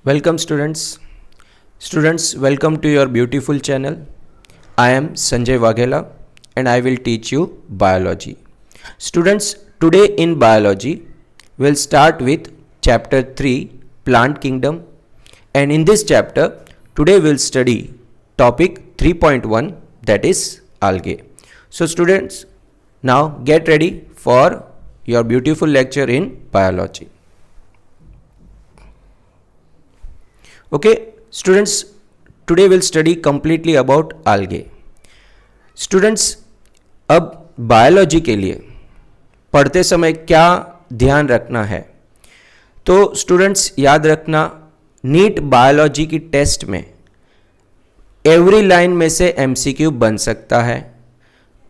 Welcome students. Students, welcome to your beautiful channel. I am Sanjay Waghela and I will teach you biology. Students, today in biology, we'll start with chapter 3, Plant Kingdom. And in this chapter, today we'll study topic 3.1, that is algae. So students, now get ready for your beautiful lecture in biology. Okay, students, today we'll study completely about algae. Students, अब biology के लिए पढ़ते समय क्या ध्यान रखना है? तो स्टूडेंट्स याद रखना, नीट बायोलॉजी की टेस्ट में एवरी लाइन में से एमसीक्यू बन सकता है.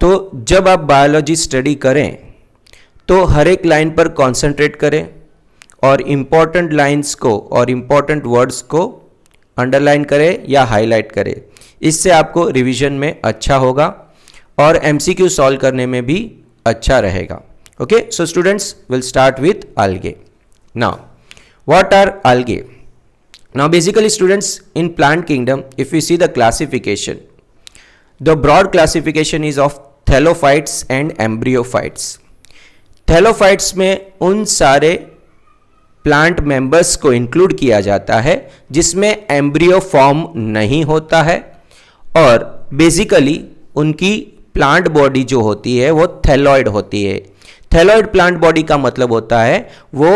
तो जब आप बायोलॉजी स्टडी करें तो हर एक लाइन पर कंसंट्रेट करें और इम्पॉर्टेंट लाइंस को और इम्पॉर्टेंट वर्ड्स को अंडरलाइन करें या हाईलाइट करें. इससे आपको रिवीजन में अच्छा होगा और एमसीक्यू सॉल्व करने में भी अच्छा रहेगा. Okay, so students will start with algae. Now what are algae? Now basically students, in plant kingdom, if we see the classification, the broad classification is of thallophytes and embryophytes. Thallophytes में उन सारे plant members को include किया जाता है जिसमें embryo form नहीं होता है और बेसिकली उनकी प्लांट बॉडी जो होती है वो थैलॉइड होती है. थैलॉइड प्लांट बॉडी का मतलब होता है वो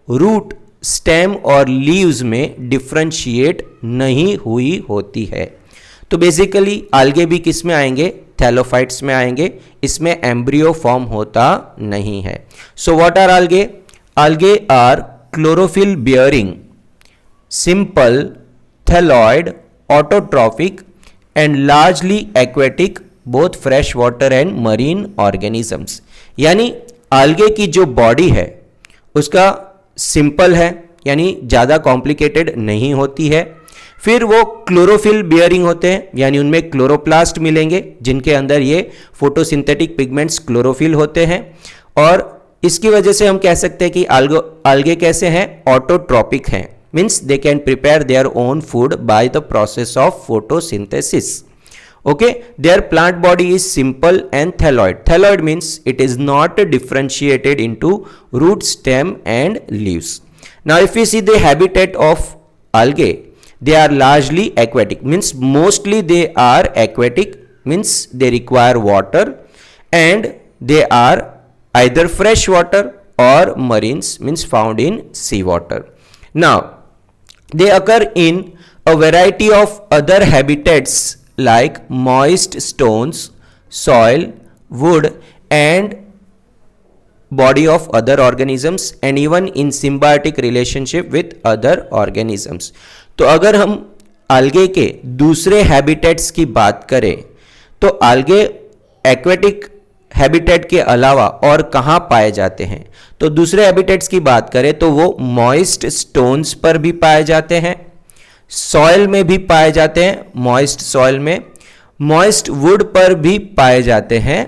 रूट, स्टेम और लीव्स में डिफरेंशिएट नहीं हुई होती है. तो बेसिकली algae भी किस में आएंगे? थैलोफाइट्स में आएंगे. इसमें एम्ब्रियो फॉर्म होता नहीं है. So what are algae? Algae are chlorophyll bearing, simple, thalloid, autotrophic and largely aquatic, both fresh water and marine organisms. यानी algae की जो बॉडी है उसका सिंपल है, यानी ज़्यादा कॉम्प्लिकेटेड नहीं होती है. फिर वो क्लोरोफिल बियरिंग होते हैं, यानी उनमें क्लोरोप्लास्ट मिलेंगे जिनके अंदर ये फोटोसिंथेटिक पिगमेंट्स क्लोरोफिल होते हैं. और इसकी वजह से हम कह सकते हैं कि algae कैसे हैं? ऑटोट्रॉपिक हैं, means they can prepare their own food by the process of photosynthesis. Okay, their plant body is simple and thalloid. Thalloid means it is not differentiated into root, stem and leaves. Now if we see the habitat of algae, they are largely aquatic, means mostly they are aquatic, means they require water and they are either fresh water or marines, means found in sea water. Now they occur in a variety of other habitats like moist stones, soil, wood and body of other organisms and even in symbiotic relationship with other organisms. तो अगर हम algae के दूसरे habitats की बात करें तो algae aquatic habitat के अलावा और कहाँ पाए जाते हैं? तो दूसरे हैबिटेट्स की बात करें तो वो मॉइस्ट स्टोन्स पर भी पाए जाते हैं, सॉइल में भी पाए जाते हैं, मॉइस्ट सॉइल में, मॉइस्ट वुड पर भी पाए जाते हैं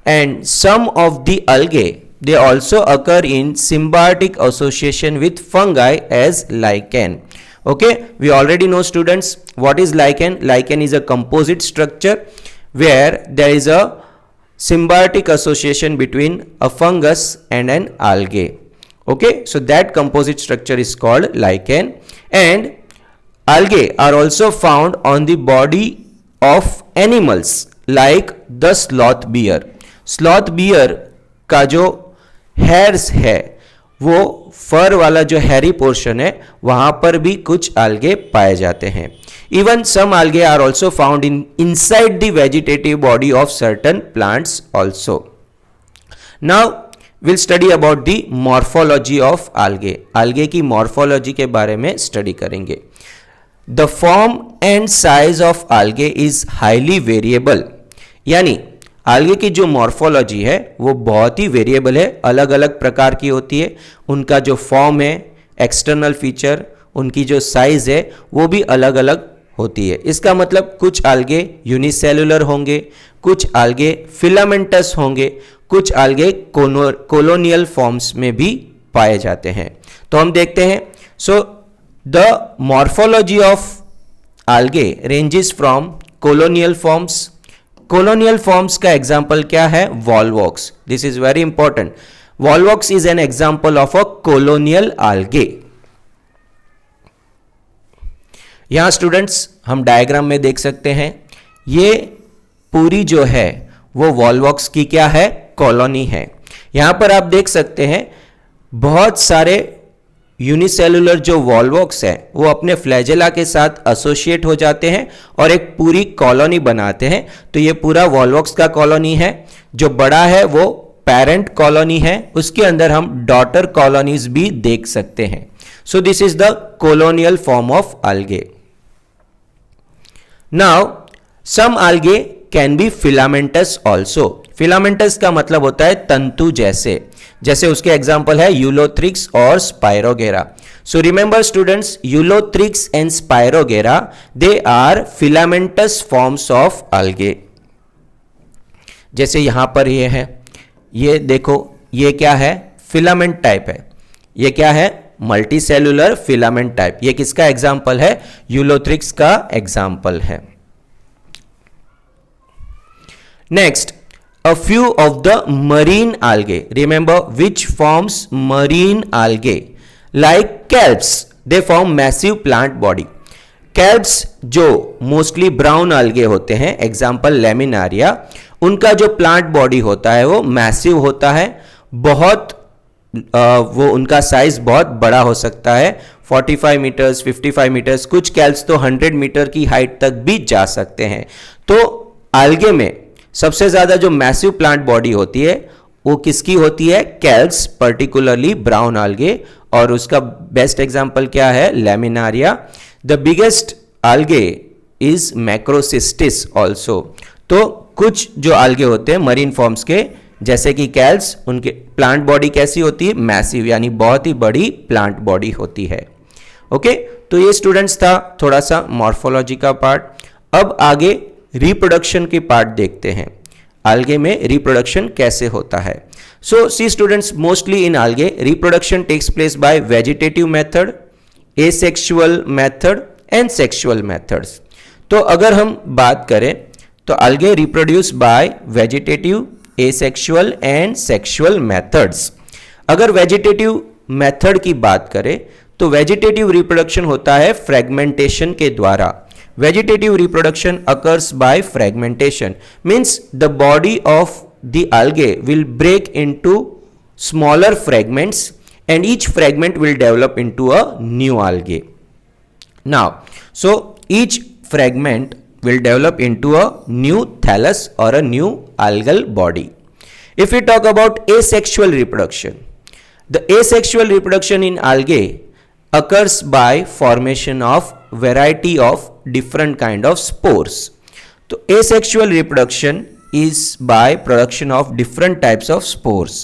and some of the algae they also occur in symbiotic association with fungi as lichen. Okay, we already know students what is lichen. Lichen is a composite structure where there is a symbiotic association between a fungus and an algae. Okay, so that composite structure is called lichen. And algae are also found on the body of animals like the sloth bear. Sloth bear का जो hairs है वो फर वाला जो Harry portion है वहां पर भी कुछ algae पाए जाते हैं. Even some algae are also found inside the vegetative body of certain plants also. Now we'll study about the morphology of algae. Algae की morphology के बारे में study करेंगे. The form and size of algae is highly variable. यानी algae की जो morphology है वो बहुत ही वेरिएबल है, अलग अलग प्रकार की होती है. उनका जो फॉर्म है, एक्सटर्नल फीचर, उनकी जो साइज है वो भी अलग अलग होती है. इसका मतलब कुछ algae यूनिसेलुलर होंगे, कुछ algae फिलामेंटस होंगे, कुछ algae कोलोनियल फॉर्म्स में भी पाए जाते हैं. तो हम देखते हैं. So the morphology of algae ranges from colonial forms. colonial forms का एग्जाम्पल क्या है? volvox. this is very important. volvox is an example of a colonial algae. यहां स्टूडेंट्स हम डायग्राम में देख सकते हैं, ये पूरी जो है वो वॉलवॉक्स की क्या है? कॉलोनी है. यहां पर आप देख सकते हैं बहुत सारे यूनिसेलुलर जो वॉलवॉक्स है वो अपने फ्लैजेला के साथ एसोसिएट हो जाते हैं और एक पूरी कॉलोनी बनाते हैं. तो ये पूरा वॉलवॉक्स का कॉलोनी है. जो बड़ा है वो पेरेंट कॉलोनी है, उसके अंदर हम डॉटर कॉलोनीज भी देख सकते हैं. So this is the colonial form of algae. Now some algae can be filamentous also. Filamentous का मतलब होता है तंतु जैसे. जैसे उसके एग्जाम्पल है यूलोथ्रिक्स और Spirogyra. So remember students, Ulothrix and Spirogyra they are filamentous forms of algae. जैसे यहां पर ये है, ये देखो, ये क्या है? फिलामेंट टाइप है. ये क्या है? Multi cellular filament type. ये किसका एग्जाम्पल है? यूलोथ्रिक्स का एग्जाम्पल है. Next, a few of the marine algae. Remember which forms marine algae? Like kelps, they form massive plant body. kelps जो मोस्टली ब्राउन algae होते हैं, एग्जाम्पल लेमिनारिया, उनका जो प्लांट बॉडी होता है वो मैसिव होता है. बहुत वो उनका साइज बहुत बड़ा हो सकता है, 45 मीटर्स, 55 मीटर्स, कुछ कैल्प्स तो 100 मीटर की हाइट तक भी जा सकते हैं. तो algae में सबसे ज्यादा जो मैसिव प्लांट बॉडी होती है वो किसकी होती है? Kelps, particularly brown algae. और उसका बेस्ट एग्जांपल क्या है? Laminaria. The biggest algae is macrocystis also. तो कुछ जो algae होते हैं मरीन फॉर्म्स के, जैसे कि कैल्प्स, उनके प्लांट बॉडी कैसी होती है? मैसिव, यानी बहुत ही बड़ी प्लांट बॉडी होती है. ओके, तो ये स्टूडेंट्स था थोड़ा सा मॉर्फोलॉजी का पार्ट. अब आगे रिप्रोडक्शन के पार्ट देखते हैं. algae में रिप्रोडक्शन कैसे होता है? So see students, mostly in algae reproduction takes place by vegetative method, asexual method and sexual methods. तो अगर हम बात करें तो algae reproduce by vegetative, asexual and sexual methods. अगर वेजिटेटिव मेथड की बात करें तो वेजिटेटिव रिप्रोडक्शन होता है फ्रेगमेंटेशन के द्वारा. Vegetative reproduction occurs by fragmentation, means the body of the algae will break into smaller fragments and each fragment will develop into a new algae. Now, so each fragment will develop into a new thallus or a new algal body. If we talk about asexual reproduction, the asexual reproduction in algae occurs by formation of variety of different kind of spores. तो asexual reproduction is by production of different types of spores.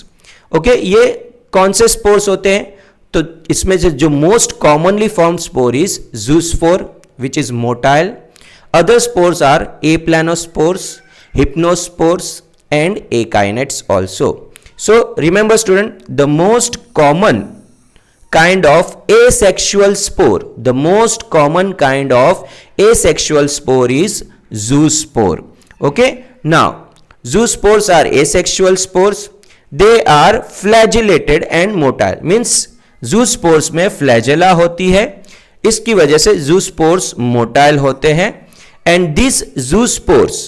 Okay, ये कौन से spores होते हैं? तो इसमें से जो most commonly formed spore is zoospore, which is motile. Other spores are aplanospores, hypnospores and akinets also. So remember student, the most common kind of asexual spore, the most common kind of asexual spore is zoospore. Okay, now zoospores are asexual spores. They are flagellated and motile, means zoospores में flagella होती है, इसकी वजह से zoospores motile होते हैं. And these zoospores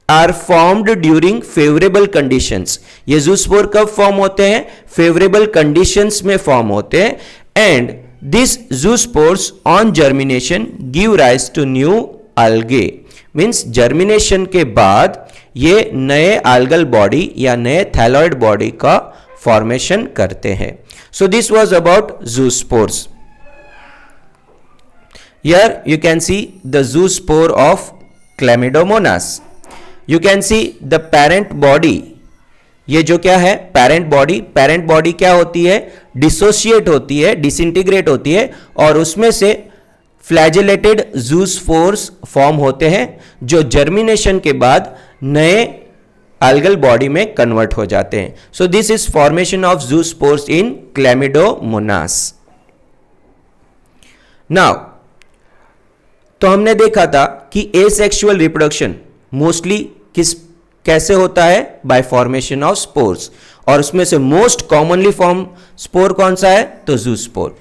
are formed during favorable conditions. ये zoospore कब फॉर्म होते हैं? favorable conditions में फॉर्म होते हैं. And these zoospores on germination give rise to new algae. Means germination के बाद ये नए algal body या नए thalloid body का formation करते हैं. So this was about zoospores. Here you can see the zoospore of Chlamydomonas. You can see the parent body. ये जो क्या है? Parent body. पेरेंट बॉडी क्या होती है? डिसोशिएट होती है, डिसइंटीग्रेट होती है और उसमें से फ्लैजेलेटेड जूस्पोर्स फॉर्म होते हैं जो जर्मिनेशन के बाद नए algal बॉडी में कन्वर्ट हो जाते हैं. So this is formation of zoospores in chlamydomonas. Now तो हमने देखा था कि एसेक्सुअल रिप्रोडक्शन मोस्टली कैसे होता है, बाय फॉर्मेशन ऑफ स्पोर्स, और उसमें से मोस्ट कॉमनली फॉर्म स्पोर कौन सा है, तो ज़ूस्पोर।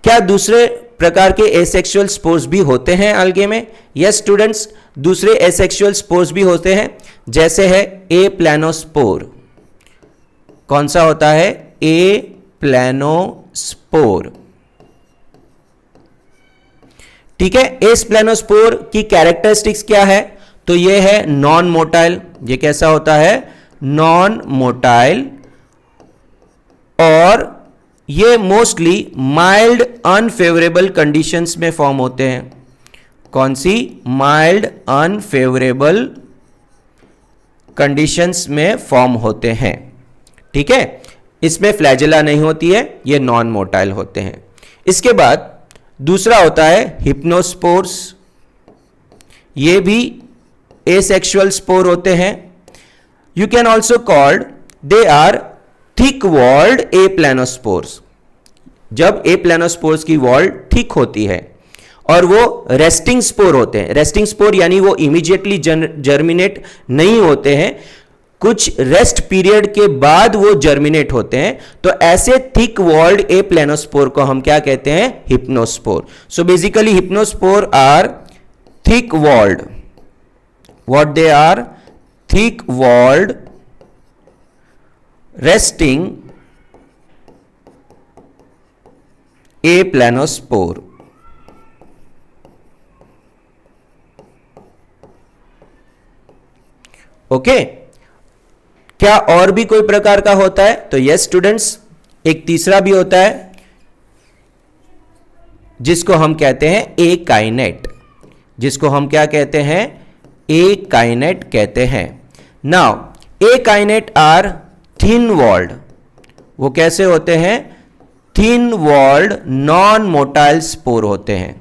क्या दूसरे प्रकार के एसेक्सुअल स्पोर्स भी होते हैं अलगे में? यस स्टूडेंट्स, दूसरे एसेक्सुअल स्पोर्स भी होते हैं, जैसे है ए प्लानोस्पोर। कौन सा होता है, ए प्लानोस्पोर। ठीक है, एस प्लानोस्पोर की कैरेक्टरिस्टिक्स क्या है, तो ये है नॉन मोटाइल। ये कैसा होता है, नॉन मोटाइल, और ये मोस्टली माइल्ड अनफेवरेबल कंडीशंस में फॉर्म होते हैं। कौन सी, माइल्ड अनफेवरेबल कंडीशंस में फॉर्म होते हैं। ठीक है, इसमें फ्लैजेला नहीं होती है, ये नॉन मोटाइल होते हैं। इसके बाद दूसरा होता है हिप्नोस्पोर्स। ये भी एसेक्सुअल स्पोर होते हैं। You can also called, they are thick walled a planospores. जब ए प्लानोस्पोर्स की वॉल थिक होती है और वो रेस्टिंग स्पोर होते हैं। रेस्टिंग स्पोर यानी वो इमीडिएटली जर्मिनेट नहीं होते हैं, कुछ रेस्ट पीरियड के बाद वो जर्मिनेट होते हैं। तो ऐसे थिक वॉल्ड ए प्लानोस्पोर को हम क्या कहते हैं, hypnospore. So basically hypnospore are thick walled, what they are, thick walled resting a planospore। Okay, क्या और भी कोई प्रकार का होता है, तो यस स्टूडेंट्स, एक तीसरा भी होता है जिसको हम कहते हैं ए काइनेट। जिसको हम क्या कहते हैं, ए काइनेट कहते हैं। Now akinete are thin walled. वो कैसे होते हैं, thin walled non motile spore होते हैं।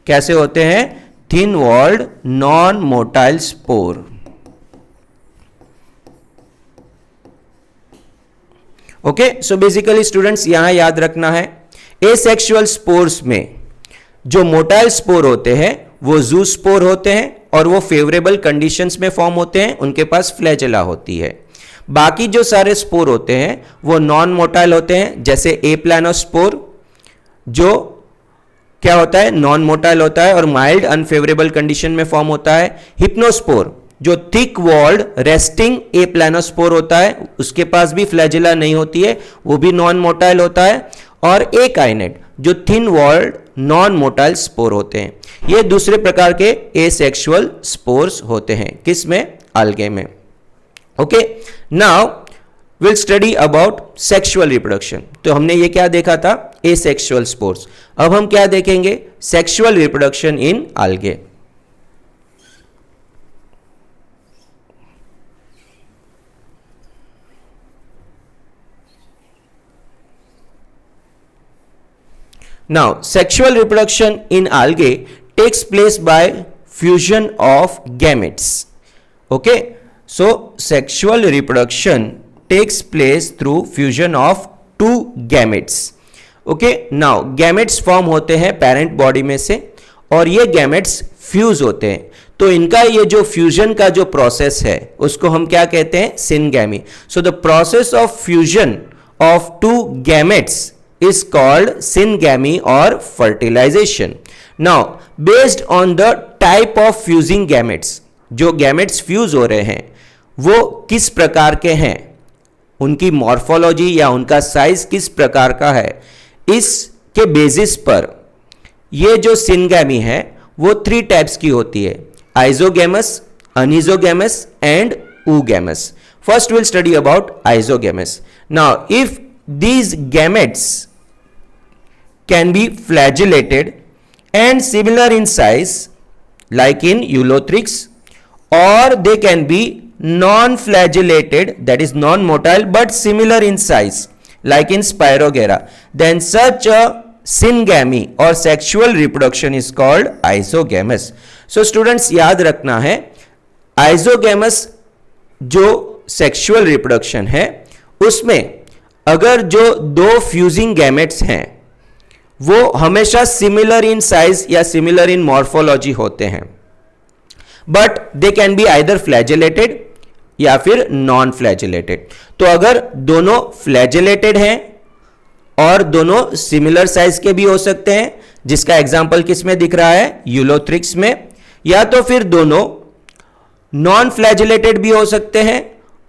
कैसे होते हैं, thin walled non motile spore. Okay, so basically students यहां याद रखना है, एसेक्सुअल स्पोर्स में जो मोटाइल स्पोर होते हैं वो ज़ूस्पोर होते हैं, और वो फेवरेबल कंडीशंस में फॉर्म होते हैं, उनके पास फ्लैजेला होती है। बाकी जो सारे स्पोर होते हैं वो नॉन मोटाइल होते हैं, जैसे ए प्लानोस्पोर जो क्या होता है, नॉन मोटाइल होता है और माइल्ड अनफेवरेबल कंडीशन में फॉर्म होता है। हिप्नोस्पोर जो थिक वॉल्ड रेस्टिंग ए प्लानोस्पोर होता है, उसके पास भी फ्लैजेला नहीं होती है, वो भी नॉन मोटाइल होता है। और ए काइनेट जो thin walled non motile spore होते हैं। ये दूसरे प्रकार के एसेक्सुअल स्पोर्स होते हैं, किसमें, algae में। Okay, now will study about sexual reproduction. तो हमने ये क्या देखा था, एसेक्सुअल स्पोर्स। अब हम क्या देखेंगे, sexual reproduction in algae। Now, sexual reproduction in algae takes place by fusion of gametes. Okay, so sexual reproduction takes place through fusion of two gametes. Okay, now gametes form होते हैं parent body में से, और ये gametes fuse होते हैं। तो इनका ये जो fusion का जो process है उसको हम क्या कहते हैं, syngamy. So the process of fusion of two gametes is called syngamy or fertilization. Now, based on the type of fusing gametes, जो gametes fuse हो रहे हैं वो किस प्रकार के हैं, उनकी मॉर्फोलॉजी या उनका साइज किस प्रकार का है, इसके बेसिस पर ये जो syngamy है वो 3 टाइप्स की होती है, आइजोगैमस, अनिजोगैमस and oogamous. First we'll study about isogamous. Now, if these gametes can be flagellated and similar in size like in Eulothrix, or they can be non-flagellated, that is non-motile but similar in size like in Spirogera, then such a syngamy or sexual reproduction is called isogamous. So students याद रखना है, isogamous जो sexual reproduction है उसमें अगर जो 2 fusing gametes हैं वो हमेशा सिमिलर इन साइज या सिमिलर इन मॉर्फोलॉजी होते हैं, but they can be either flagellated या फिर नॉन फ्लैजेलेटेड। तो अगर दोनों फ्लैजेलेटेड हैं और दोनों सिमिलर साइज के भी हो सकते हैं, जिसका एग्जाम्पल किस में दिख रहा है, यूलोथ्रिक्स में, या तो फिर दोनों नॉन फ्लैजेलेटेड भी हो सकते हैं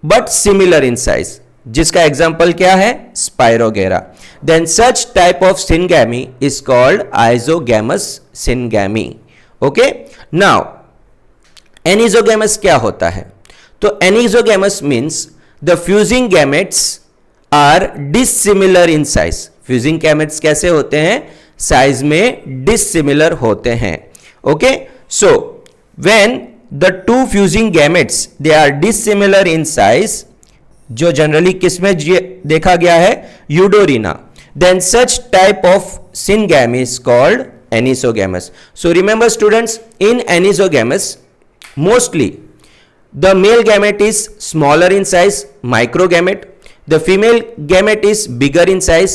बट सिमिलर इन साइज, जिसका एग्जाम्पल क्या है, Spirogyra. Then such type of syngamy is called isogamous syngamy. Okay, now anisogamous क्या होता है? तो anisogamous means the fusing gametes are dissimilar in size. Fusing gametes कैसे होते हैं? साइज में डिसिमिलर होते हैं। Okay, so when the two fusing gametes they are dissimilar in size, जो जनरली किसमें देखा गया है, Eudorina, then such type of syngamy is called anisogamous. So remember students, in anisogamous mostly the male gamete is smaller in size, microgamete. The female gamete is bigger in size,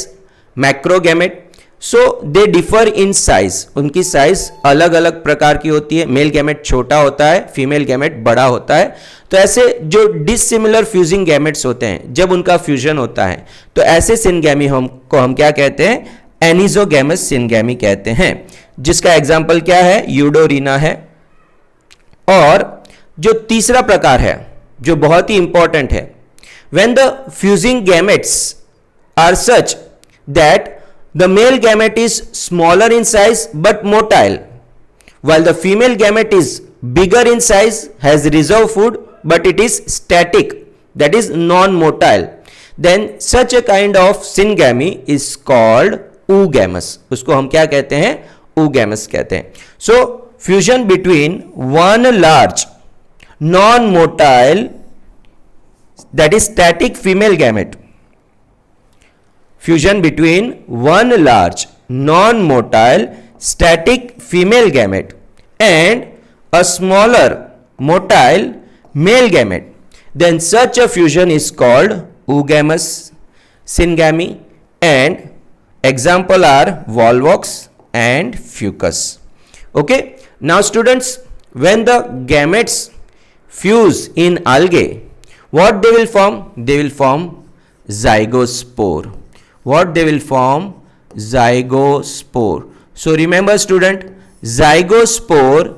macrogamete. So they differ in size. उनकी size अलग अलग प्रकार की होती है। Male gamete छोटा होता है, फीमेल गैमेट बड़ा होता है। तो ऐसे जो डिसिमिलर फ्यूजिंग गैमेट्स होते हैं, जब उनका फ्यूजन होता है तो ऐसे सिनगैमी को हम क्या कहते हैं, एनिजोगैमस सिनगैमी कहते हैं, जिसका एग्जाम्पल क्या है, यूडोरिना है। और जो तीसरा प्रकार है जो बहुत ही इंपॉर्टेंट है, when the fusing gametes are such that the male gamete is smaller in size but motile, while the female gamete is bigger in size, has reserve food, but it is static, that is non-motile, then such a kind of syngamy is called oogamous. उसको हम क्या कहते हैं, oogamous कहते हैं. So fusion between one large non-motile, that is static female gamete, fusion between one large non-motile static female gamete and a smaller motile male gamete, then such a fusion is called oogamous syngamy, and example are volvox and fucus. Okay, now students, when the gametes fuse in algae, what they will form? They will form zygospore. What they will form? Zygospore. So remember student, zygospore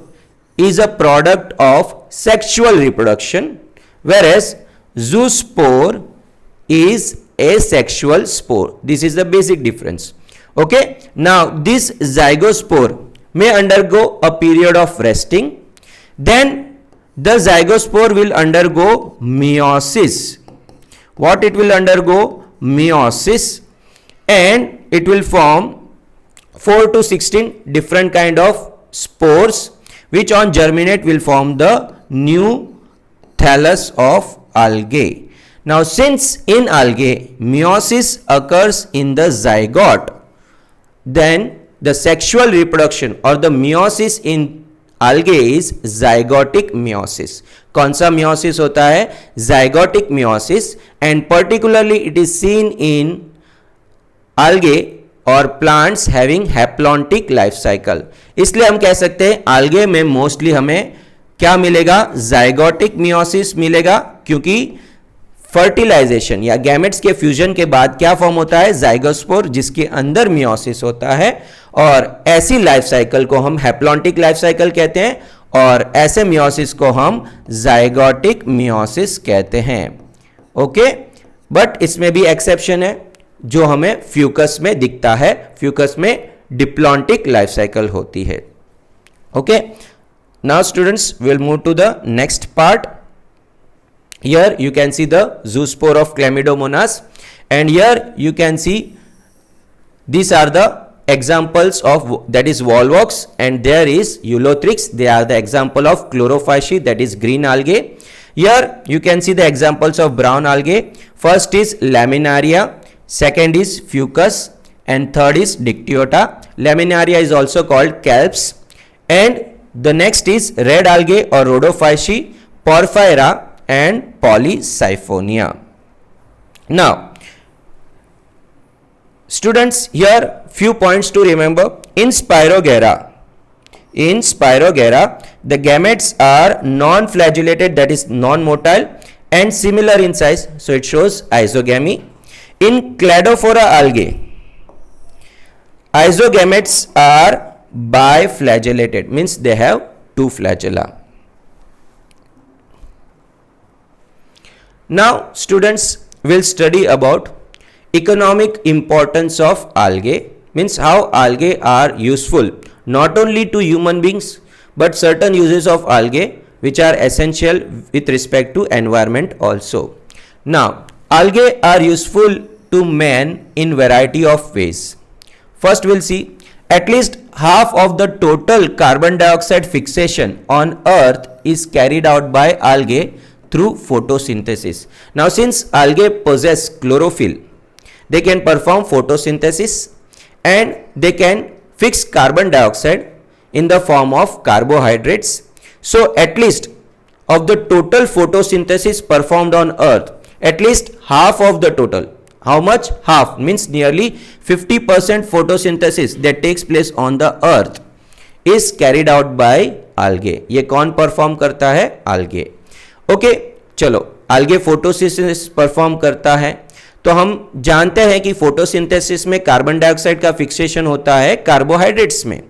is a product of sexual reproduction, whereas zoospore is asexual spore. This is the basic difference. Okay, now this zygospore may undergo a period of resting, then the zygospore will undergo meiosis. What it will undergo? Meiosis, and it will form 4 to 16 different kind of spores, which on germinate will form the new thallus of algae. Now since in algae meiosis occurs in the zygote, then the sexual reproduction or the meiosis in algae is zygotic meiosis. कौन सा meiosis होता है? Zygotic meiosis, and particularly it is seen in algae और plants having haplontic life cycle. इसलिए हम कह सकते हैं algae में मोस्टली हमें क्या मिलेगा? zygotic meiosis मिलेगा, क्योंकि फर्टिलाइजेशन या गैमेट्स के फ्यूजन के बाद क्या फॉर्म होता है? जाइगोस्पोर, जिसके अंदर मियोसिस होता है, और ऐसी लाइफ साइकिल को हम हैप्लॉन्टिक लाइफ साइकिल कहते हैं, और ऐसे मियोसिस को हम जाइगोटिक मियोसिस कहते हैं. ओके, बट इसमें भी एक्सेप्शन है जो हमें फ्यूकस में दिखता है. फ्यूकस में डिप्लॉन्टिक लाइफ साइकिल होती है. Okay, now students, we'll move to the next part. Here you can see the zoospore of Chlamydomonas, and here you can see these are the examples of, that is Volvox, and there is Ulothrix. They are the example of Chlorophyceae, that is green algae. Here you can see the examples of brown algae. First is Laminaria, second is Fucus, and third is Dictyota. Laminaria is also called Kelps, and the next is red algae or Rhodophyceae, Porphyra and Polysiphonia. Now students, here few points to remember. In Spirogyra, the gametes are non-flagellated, that is non-motile, and similar in size, so it shows isogamy. In Cladophora algae, isogametes are biflagellated, means they have two flagella. Now students will study about economic importance of algae, means how algae are useful not only to human beings but certain uses of algae which are essential with respect to environment also. Now algae are useful to man in variety of ways. First we'll see at least half of the total carbon dioxide fixation on earth is carried out by algae through photosynthesis. Now since algae possess chlorophyll, they can perform photosynthesis and they can fix carbon dioxide in the form of carbohydrates. So at least of the total photosynthesis performed on earth, at least half of the total, how much? Half means nearly 50% photosynthesis that takes place on the earth is carried out by algae. ये कौन perform करता है? algae. Okay चलो, algae photosynthesis perform करता है, तो हम जानते हैं कि फोटोसिंथेसिस में कार्बन डाइऑक्साइड का फिक्सेशन होता है कार्बोहाइड्रेट्स में,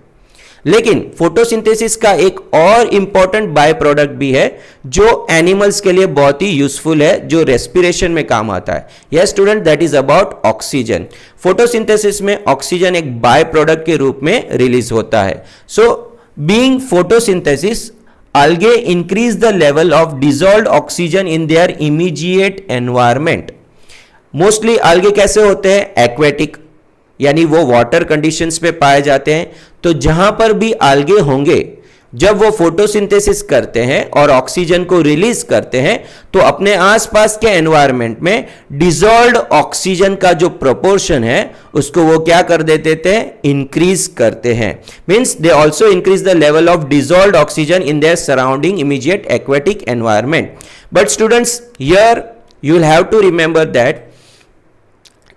लेकिन फोटोसिंथेसिस का एक और इंपॉर्टेंट बाय प्रोडक्ट भी है जो एनिमल्स के लिए बहुत ही यूजफुल है, जो रेस्पिरेशन में काम आता है. Yes student, that is about oxygen. Photosynthesis में ऑक्सीजन एक बाय प्रोडक्ट के रूप में रिलीज होता है. So being photosynthesis, algae increase the level of dissolved oxygen in their immediate environment. Mostly algae कैसे होते हैं? एक्वेटिक, यानी वो वाटर कंडीशंस पे पाए जाते हैं. तो जहां पर भी algae होंगे, जब वो फोटोसिंथेसिस करते हैं और ऑक्सीजन को रिलीज करते हैं, तो अपने आसपास के एनवायरनमेंट में डिसॉल्व्ड ऑक्सीजन का जो प्रोपोर्शन है उसको वो क्या कर देते थे? इंक्रीज करते हैं. Means they also increase the level of dissolved oxygen in their surrounding immediate aquatic environment. But students, here you will have to remember that,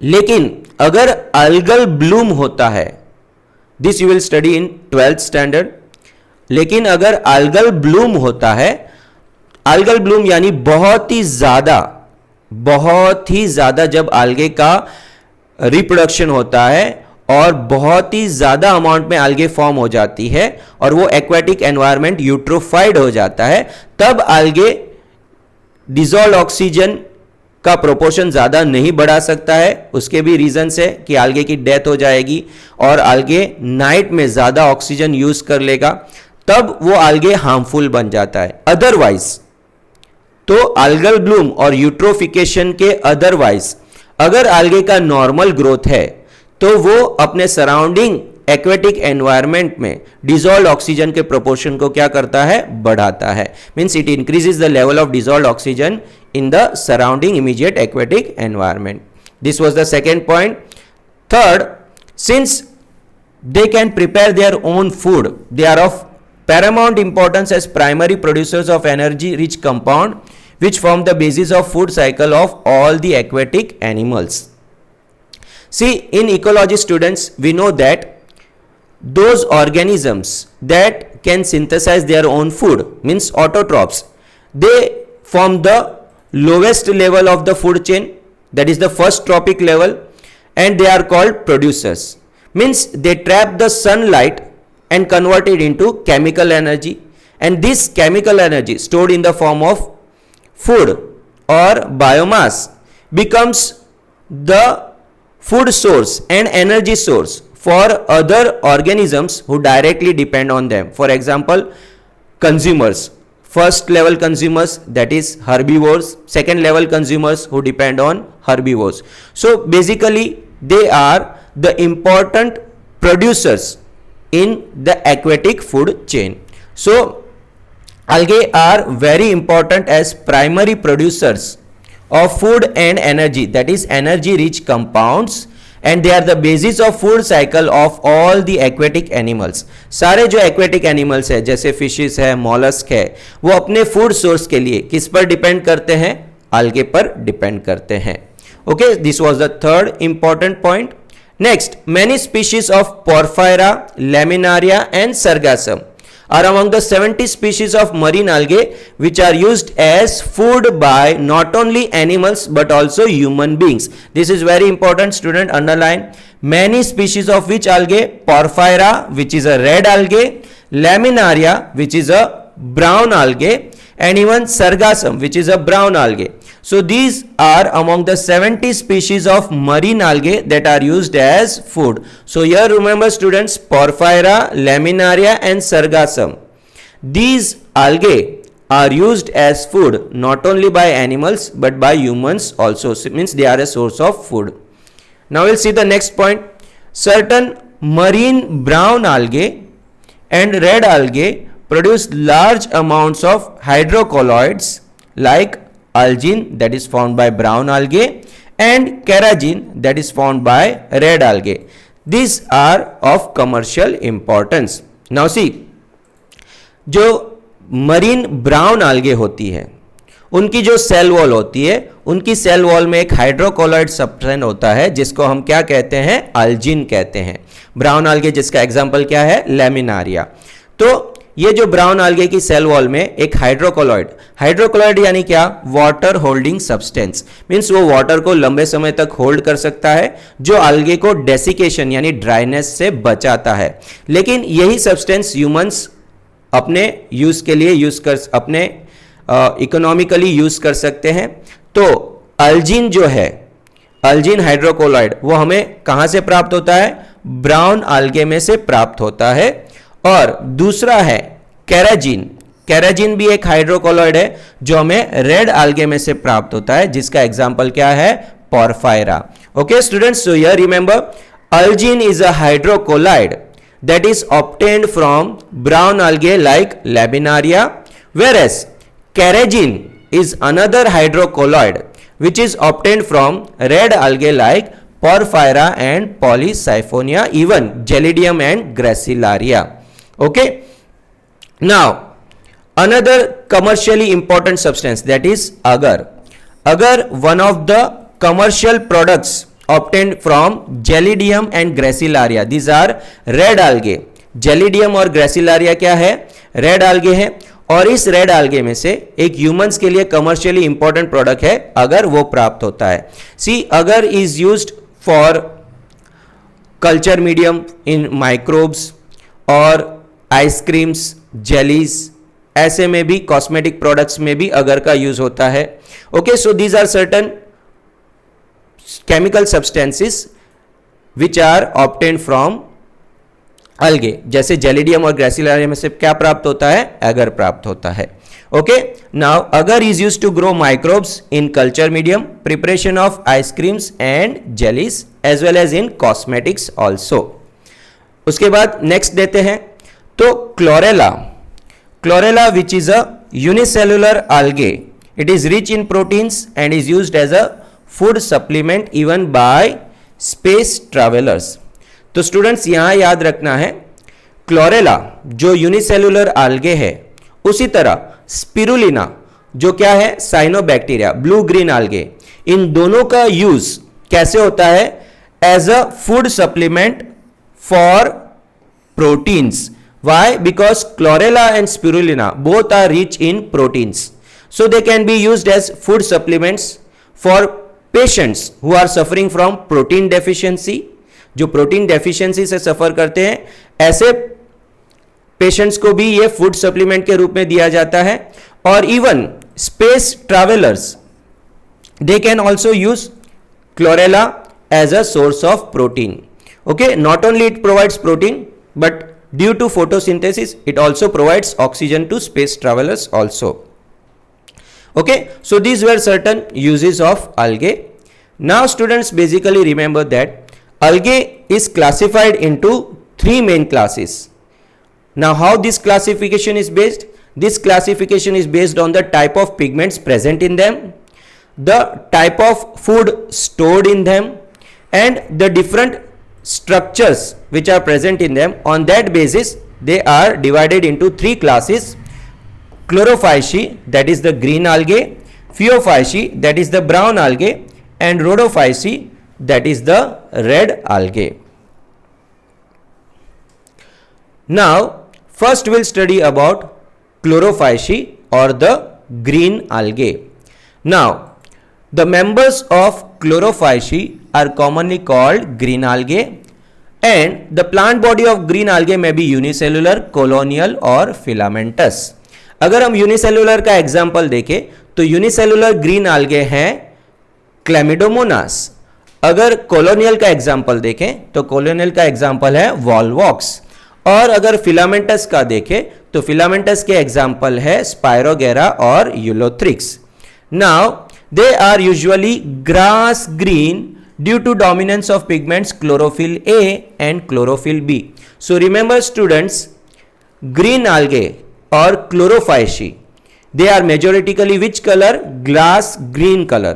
लेकिन अगर अल्गल ब्लूम होता है, this you will study in 12th standard, लेकिन अगर algal bloom होता है, algal Bloom यानी बहुत ही ज्यादा जब algae का रिप्रोडक्शन होता है और बहुत ही ज्यादा अमाउंट में algae फॉर्म हो जाती है और वो एक्वेटिक एनवायरनमेंट यूट्रोफाइड हो जाता है, तब algae डिसॉल्व ऑक्सीजन का प्रोपोर्शन ज्यादा नहीं बढ़ा सकता है. उसके भी रीजंस है कि algae की डेथ हो जाएगी और algae नाइट में ज्यादा ऑक्सीजन यूज कर लेगा, तब वो algae हार्मफुल बन जाता है. अदरवाइज तो algal ब्लूम और यूट्रोफिकेशन के अदरवाइज अगर algae का नॉर्मल ग्रोथ है तो वो अपने सराउंडिंग एक्वेटिक एनवायरनमेंट में डिसॉल्व्ड ऑक्सीजन के प्रोपोर्शन को क्या करता है? बढ़ाता है. Means it increases the level of dissolved oxygen in the surrounding immediate aquatic environment. This was the second point. Third, since they can prepare their own food, they are of paramount importance as primary producers of energy rich compound which form the basis of food cycle of all the aquatic animals. See, in ecology students, we know that those organisms that can synthesize their own food, means autotrophs, they form the lowest level of the food chain, that is the first trophic level, and they are called producers. Means they trap the sunlight and convert it into chemical energy, and this chemical energy stored in the form of food or biomass becomes the food source and energy source for other organisms who directly depend on them. For example, consumers, first level consumers, that is herbivores, second level consumers who depend on herbivores. So basically they are the important producers in the aquatic food chain. So algae are very important as primary producers of food and energy, that is energy rich compounds, and they are the basis of food cycle of all the aquatic animals. सारे जो aquatic animals है, जैसे fishes है, mollusk है, वो अपने food source के लिए किस पर depend करते हैं? algae पर depend करते हैं. Okay, this was the third important point. Next, many species of Porphyra, Laminaria and Sargassum are among the 70 species of marine algae which are used as food by not only animals but also human beings. This is very important, student, underline. Many species of which algae? Porphyra, which is a red algae, Laminaria, which is a brown algae, and even Sargassum, which is a brown algae. So these are among the 70 species of marine algae that are used as food. So here remember, students, Porphyra, Laminaria and Sargassum. These algae are used as food not only by animals but by humans also. So it means they are a source of food. Now we'll see the next point. Certain marine brown algae and red algae produce large amounts of hydrocolloids like algin, that is found by brown algae, and carrageen, that is found by red algae. These are of commercial importance. Now see, जो marine brown algae होती है उनकी जो cell wall होती है, उनकी cell wall में एक हाइड्रोकोलॉइड सब्सटेंस होता है जिसको हम क्या कहते हैं? अल्जिन कहते हैं. ब्राउन algae जिसका एग्जांपल क्या है? लेमिनारिया. तो ये जो ब्राउन algae की सेल वॉल में एक हाइड्रोकोलॉइड यानी क्या? Water holding substance. मींस वो वाटर को लंबे समय तक होल्ड कर सकता है, जो algae को डेसिकेशन यानी ड्राइनेस से बचाता है. लेकिन यही सब्सटेंस ह्यूमंस अपने यूज के लिए अपने इकोनॉमिकली यूज कर सकते हैं. तो अल्जिन जो है, अल्जिन हाइड्रोकोलॉइड, वो हमें कहां से प्राप्त होता है? ब्राउन algae में से प्राप्त होता है. और दूसरा है कैराजीन. कैराजीन भी एक हाइड्रोकोलॉइड है जो हमें रेड algae में से प्राप्त होता है, जिसका एग्जांपल क्या है? Porphyra. Okay students, so here remember, algin is a hydrocolloid that is obtained from brown algae like Laminaria, whereas carrageen is another hydrocolloid which is obtained from red algae like Porphyra and Polysiphonia, even Gelidium and Gracilaria. Okay, now another commercially important substance, that is agar. Agar, one of the commercial products obtained from Gelidium and Gracilaria. These are red algae. Gelidium और Gracilaria क्या है? Red algae है. और इस red algae में से एक humans के लिए कमर्शियली इंपॉर्टेंट प्रोडक्ट है अगर, वो प्राप्त होता है. सी, अगर is used for culture medium in microbes और आइसक्रीम्स, जेलीज, ऐसे में भी कॉस्मेटिक प्रोडक्ट्स में भी अगर का यूज होता है. Okay, so these are certain chemical substances which are obtained from algae. जैसे जेलिडियम और ग्रेसिलारिया में से क्या प्राप्त होता है? अगर प्राप्त होता है. Okay, now agar is used to grow microbes in culture medium, preparation of ice creams and jellies as well as in cosmetics also. उसके बाद नेक्स्ट देते हैं तो Chlorella which is a unicellular algae. It is rich in proteins and is used as a food supplement even by space travellers. तो students यहां याद रखना है, क्लोरेला जो यूनिसेलुलर algae है, उसी तरह स्पिरुलिना जो क्या है? साइनोबैक्टीरिया, ब्लू ग्रीन algae, इन दोनों का यूज कैसे होता है? As a food supplement for proteins. Why? Because chlorella and spirulina both are rich in proteins, so they can be used as food supplements for patients who are suffering from protein deficiency. जो protein deficiency से सफर करते हैं, ऐसे patients को भी ये food supplement के रूप में दिया जाता है. और even space travellers, they can also use chlorella as a source of protein. Okay, not only it provides protein, but due to photosynthesis it also provides oxygen to space travelers also. Okay, so these were certain uses of algae. Now students, basically remember that algae is classified into three main classes. Now how this classification is based? This classification is based on the type of pigments present in them, the type of food stored in them, and the different structures which are present in them. On that basis they are divided into three classes: chlorophyceae, that is the green algae, phaeophyceae, that is the brown algae, and rhodophyceae, that is the red algae. Now first we'll study about chlorophyceae or the green algae. Now the members of chlorophyceae are commonly called green algae, and the plant body of green algae may be unicellular, colonial और filamentous. अगर हम unicellular का example देखें तो unicellular green algae हैं क्लैमिडोमोनास. अगर colonial का example देखें तो कॉलोनियल का एग्जाम्पल है वॉलवॉक्स, और अगर फिलामेंटस का देखें तो फिलामेंटस के एग्जाम्पल है स्पायरोगेरा और ulothrix. Now they are usually grass green due to dominance of pigments chlorophyll A and chlorophyll B. So remember students, green algae or chlorophyceae, they are majoritically which color? Grass green color.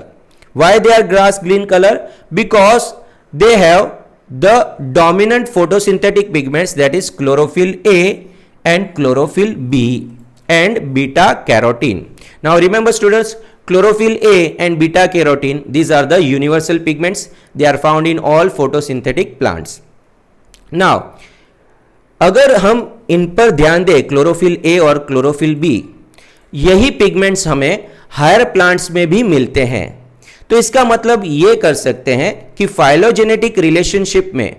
Why they are grass green color? Because they have the dominant photosynthetic pigments, that is chlorophyll A and chlorophyll B and beta carotene. Now remember students, chlorophyll A and beta carotene, these are the universal pigments. They are found in all photosynthetic plants. Now अगर हम इन पर ध्यान दें, chlorophyll A और chlorophyll B, यही pigments हमें higher plants में भी मिलते हैं. तो इसका मतलब ये कर सकते हैं कि फाइलोजेनेटिक रिलेशनशिप में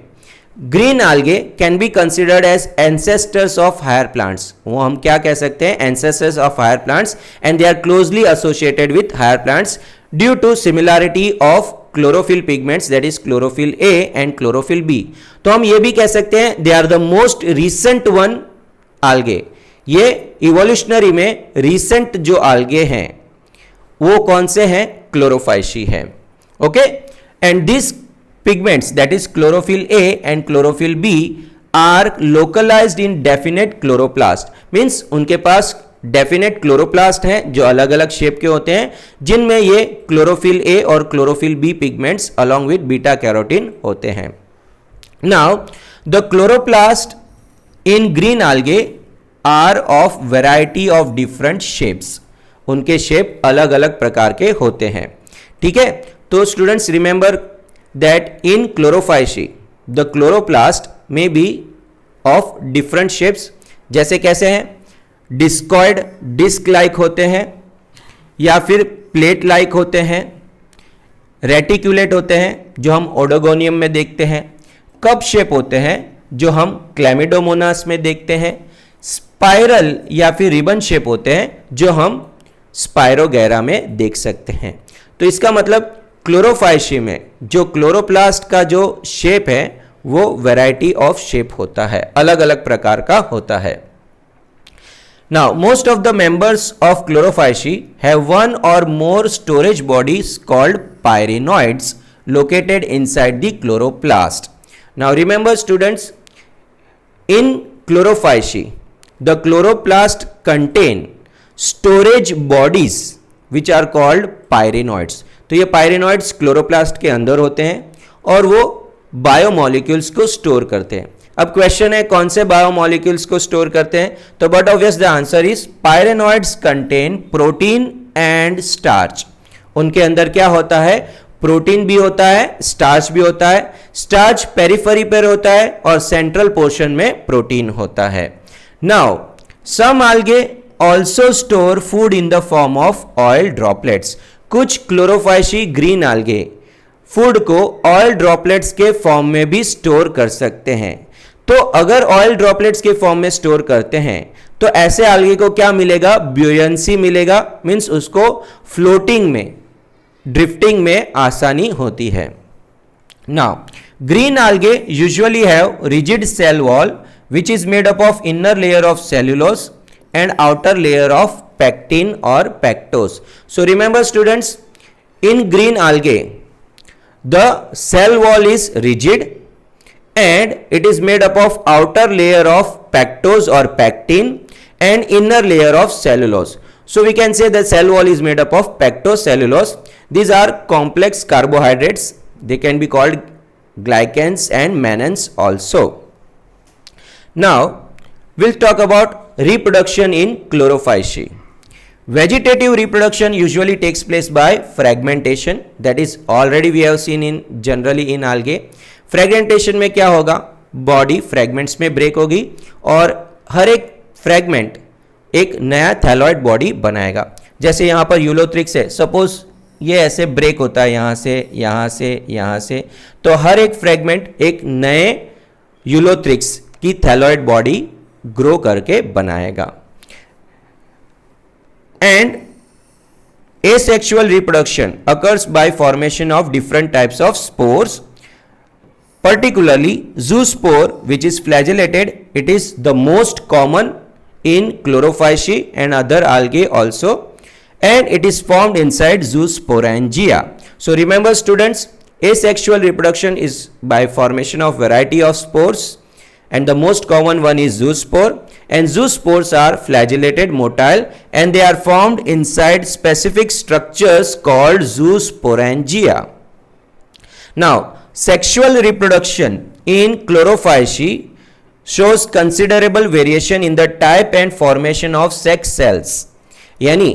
green algae can be considered as ancestors of higher plants. वो हम क्या कह सकते हैं? Ancestors of higher plants, and they are closely associated with higher plants due to similarity of chlorophyll pigments, that is chlorophyll A and chlorophyll B. तो हम ये भी कह सकते हैं they are the most recent one algae. ये evolutionary में recent जो algae हैं वो कौन से हैं? क्लोरोफाइसी हैं. Okay, and this pigments, that is chlorophyll A and chlorophyll B, are localized in definite chloroplast. Means उनके पास definite chloroplast हैं जो अलग अलग शेप के होते हैं, जिनमें ये chlorophyll A और chlorophyll B pigments along with beta carotene होते हैं. Now the chloroplast in green algae are of variety of different shapes. उनके शेप अलग अलग प्रकार के होते हैं. ठीक है, तो students remember that in chlorophyceae the chloroplast may be of different shapes. जैसे कैसे हैं? डिस्कॉइड, डिस्क लाइक होते हैं, या फिर प्लेट लाइक होते हैं, रेटिकुलेट होते हैं जो हम ओडोगोनियम में देखते हैं, कप शेप होते हैं जो हम क्लैमिडोमोनास में देखते हैं, स्पाइरल या फिर रिबन शेप होते हैं जो हम स्पायरोगेरा में देख सकते हैं. तो इसका मतलब क्लोरोफाइसी में जो क्लोरोप्लास्ट का जो शेप है वो वैरायटी ऑफ शेप होता है, अलग अलग प्रकार का होता है. Now most of the members of Chlorophyceae have one or more storage bodies called pyrenoids located inside the chloroplast. Now remember students, in Chlorophyceae the chloroplast contain storage bodies which are called pyrenoids. तो ये पायरिनॉइड्स chloroplast के अंदर होते हैं और वो biomolecules को store करते हैं. अब क्वेश्चन है कौन से बायोमॉलिक्यूल्स को स्टोर करते हैं? तो but obvious the answer is पायरिनॉइड्स contain protein and starch. उनके अंदर क्या होता है? प्रोटीन भी होता है, स्टार्च भी होता है. स्टार्च पेरिफेरी पर होता है और सेंट्रल पोर्शन में प्रोटीन होता है. Now some algae also store food in the form of oil droplets. कुछ क्लोरोफाइसी ग्रीन algae फूड को ऑयल ड्रॉपलेट्स के फॉर्म में भी स्टोर कर सकते हैं. तो अगर ऑयल ड्रॉपलेट्स के फॉर्म में स्टोर करते हैं तो ऐसे algae को क्या मिलेगा? ब्यूयंसी मिलेगा. मींस उसको फ्लोटिंग में, ड्रिफ्टिंग में आसानी होती है. Now green algae usually have rigid cell wall which is made up of inner layer of cellulose and outer layer of pectin or pectose. So remember students, in green algae the cell wall is rigid and it is made up of outer layer of pectose or pectin and inner layer of cellulose. So we can say the cell wall is made up of pectocellulose. These are complex carbohydrates. They can be called glycans and mannans also. Now we'll talk about reproduction in chlorophyceae. Vegetative reproduction usually takes place by fragmentation, that is already we have seen in generally in algae. Fragmentation में क्या होगा, body fragments में break होगी और हर एक fragment एक नया thalloid body बनाएगा. जैसे यहां पर यूलोथ्रिक्स है, सपोज ये ऐसे ब्रेक होता है यहां से यहां से यहां से, तो हर एक फ्रेगमेंट एक नए यूलोथ्रिक्स की थैलॉइड बॉडी ग्रो करके बनाएगा. And asexual reproduction occurs by formation of different types of spores, particularly zoospore, which is flagellated. It is the most common in chlorophyceae and other algae also, and it is formed inside zoosporangia. So remember students, asexual reproduction is by formation of variety of spores, and the most common one is zoospore, and zoospores are flagellated, motile, and they are formed inside specific structures called zoosporangia. Now sexual reproduction in chlorophyceae shows considerable variation in the type and formation of sex cells. यानी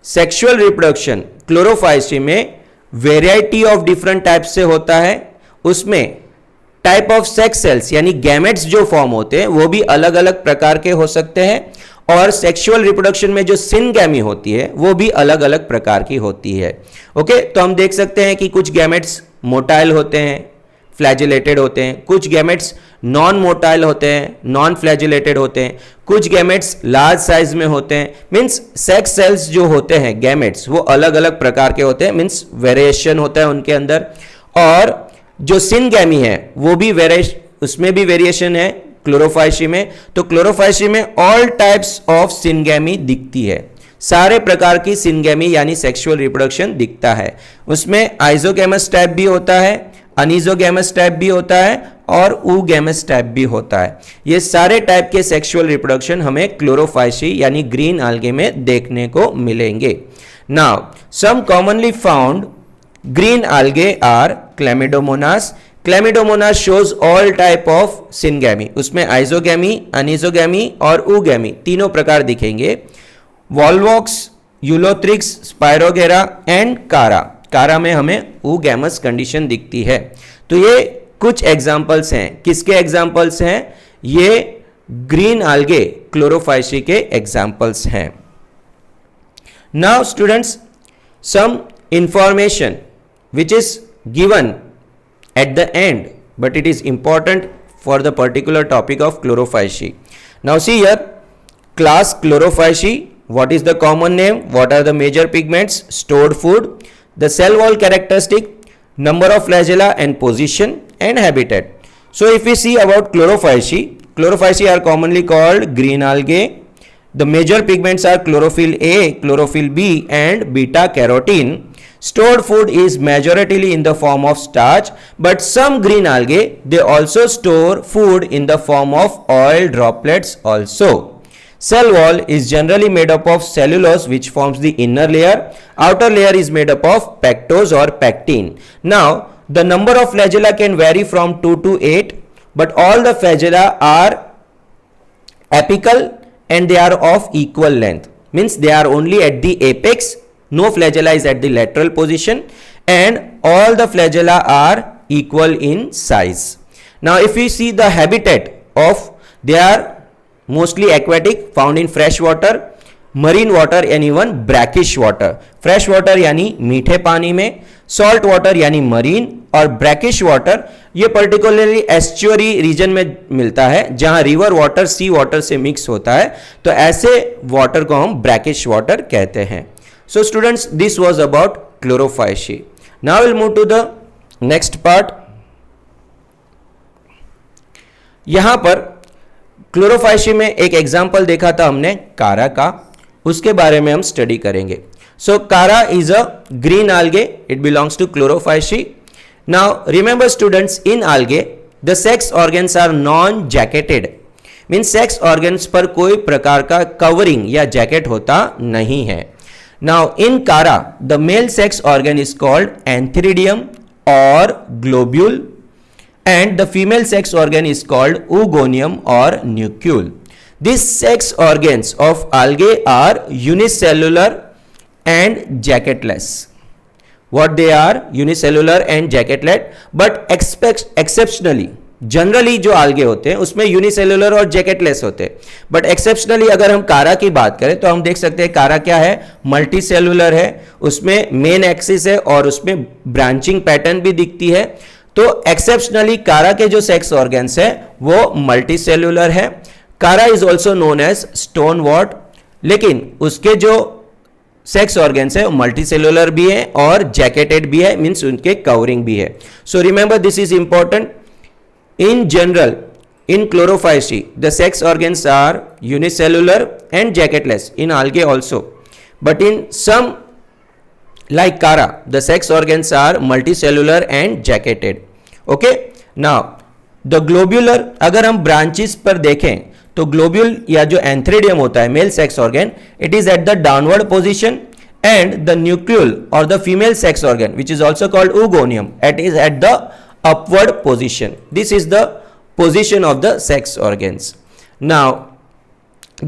sexual reproduction Chlorophyceae में variety of different type से होता है, उसमें type of sex cells यानी gametes जो form होते हैं वो भी अलग अलग प्रकार के हो सकते हैं, और सेक्सुअल रिप्रोडक्शन में जो सिनगैमी होती है वो भी अलग अलग प्रकार की होती है. ओके, तो हम देख सकते हैं कि कुछ गैमेट्स मोटाइल होते हैं, फ्लैजिलेटेड होते हैं, कुछ गैमेट्स नॉन मोटाइल होते हैं, नॉन फ्लैजिलेटेड होते हैं, कुछ गैमेट्स लार्ज साइज में होते हैं. मीन्स सेक्स सेल्स जो होते हैं गैमेट्स वो अलग अलग प्रकार के होते हैं, मीन्स वेरिएशन होता है उनके अंदर. और जो सिनगैमी है वो भी उसमें भी वेरिएशन है क्लोरोफाइसी में. तो क्लोरोफाइसी में ऑल टाइप्स ऑफ सिनगैमी दिखती है, सारे प्रकार की सिनगैमी यानी सेक्सुअल रिप्रोडक्शन दिखता है. उसमें आइजोगैमस टाइप भी होता है, अनिजोगैमस टाइप भी होता है और ऊगैमस टाइप भी होता है. ये सारे टाइप के सेक्सुअल रिप्रोडक्शन हमें क्लोरोफाइसी यानी ग्रीन algae में देखने को मिलेंगे. Now some commonly found green algae are Chlamydomonas. Chlamydomonas shows all type of syngamy. उसमें आइजोगैमी, अनिजोगैमी और ऊगैमी तीनों प्रकार दिखेंगे. वॉल्वॉक्स, यूलोथ्रिक्स, स्पायरोगेरा एंड कारा. कारा में हमें ऊगैमस कंडीशन दिखती है. तो ये कुछ एग्जाम्पल्स हैं. किसके एग्जाम्पल्स हैं? ये ग्रीन algae क्लोरोफाइसी के एग्जाम्पल्स हैं. Now students, some information which is given at the end, but it is important for the particular topic of chlorophyceae. Now see here, class chlorophyceae, what is the common name, what are the major pigments, stored food, the cell wall characteristic, number of flagella and position and habitat. So if we see about chlorophyceae are commonly called green algae. The major pigments are chlorophyll A, chlorophyll B and beta carotene. Stored food is majoritarily in the form of starch, but some green algae they also store food in the form of oil droplets also. Cell wall is generally made up of cellulose which forms the inner layer. Outer layer is made up of pectose or pectin. Now the number of flagella can vary from 2 to 8, but all the flagella are apical and they are of equal length. Means they are only at the apex. No flagella is at the lateral position and all the flagella are equal in size. Now if we see the habitat of, they are mostly aquatic, found in fresh water, marine water and even brackish water. Fresh water यानी मीठे पानी में, salt water यानी marine और brackish water ये particularly estuary region में मिलता है जहां river water sea water से mix होता है, तो ऐसे water को हम brackish water कहते हैं. So students, this was about chlorophyceae. Now we'll move to the next part. यहां पर क्लोरोफाइसी में एक एग्जाम्पल देखा था हमने कारा का, उसके बारे में हम स्टडी करेंगे. सो कारा is a green algae. It belongs to chlorophyceae. Now remember students, in algae the sex organs are non-jacketed. Means sex organs पर कोई प्रकार का कवरिंग या जैकेट होता नहीं है. Now in Cara, the male sex organ is called antheridium or globule and the female sex organ is called oogonium or nucleus. These sex organs of algae are unicellular and jacketless. What they are? Unicellular and jacketless. But exceptionally, generally जो algae होते हैं उसमें unicellular और जैकेटलेस होते हैं, but exceptionally अगर हम कारा की बात करें तो हम देख सकते हैं कारा क्या है, मल्टी सेलुलर है, उसमें मेन एक्सिस है और उसमें ब्रांचिंग पैटर्न भी दिखती है. तो एक्सेप्शनली कारा के जो सेक्स ऑर्गन्स है वो मल्टी सेलुलर है. Chara is also known as stonewort, लेकिन उसके जो सेक्स ऑर्गन्स है मल्टी सेलुलर भी है और जैकेटेड भी है, मीन्स उनके कवरिंग भी है. So remember this is important. In general, in chlorophyty, the sex organs are unicellular and jacketless, in algae also. But in some, like Chara, the sex organs are multicellular and jacketed. Okay? Now, the globular, अगर हम branches पर देखें, तो globule या जो antheridium होता है, male sex organ, it is at the downward position, and the nucleus or the female sex organ, which is also called oogonium, it is at the upward position. This is the position of the sex organs. Now,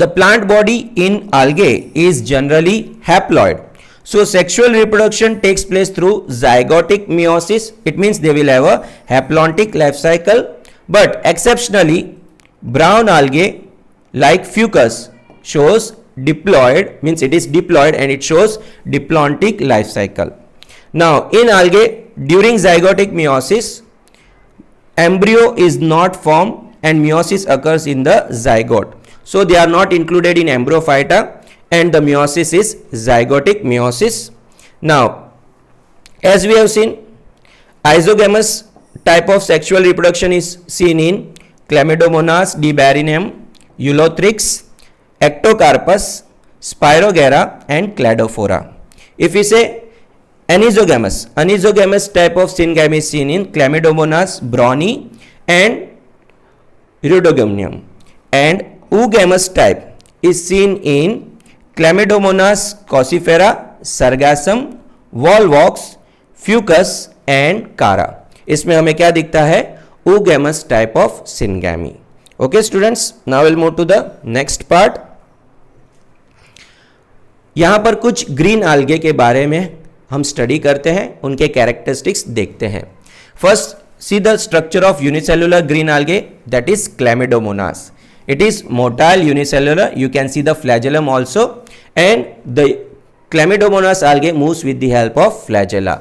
the plant body in algae is generally haploid. So, sexual reproduction takes place through zygotic meiosis. It means they will have a haplontic life cycle. But exceptionally, brown algae like fucus shows diploid, means it is diploid and it shows diplontic life cycle. Now, in algae, during zygotic meiosis, embryo is not formed and meiosis occurs in the zygote. So they are not included in embryophyta and the meiosis is zygotic meiosis. Now, as we have seen, isogamous type of sexual reproduction is seen in Chlamydomonas, Dibarinum, Ulothrix, Ectocarpus, Spirogyra and Cladophora. If we say anisogamous type of syngamy is seen in Chlamydomonas, Brownie and Iridogonium, and oogamous type is seen in Chlamydomonas, Coccifera, Sargassum, Volvox, Fucus and Chara. इसमें हमें क्या दिखता है, oogamous type of syngamy. Okay students, now we'll move to the next part. यहां पर कुछ green algae के बारे में हम स्टडी करते हैं, उनके कैरेक्टरिस्टिक्स देखते हैं. First, see the structure of unicellular green algae, that is Chlamydomonas. It is motile unicellular. You can see the flagellum also, and the Chlamydomonas algae moves with the help of flagella.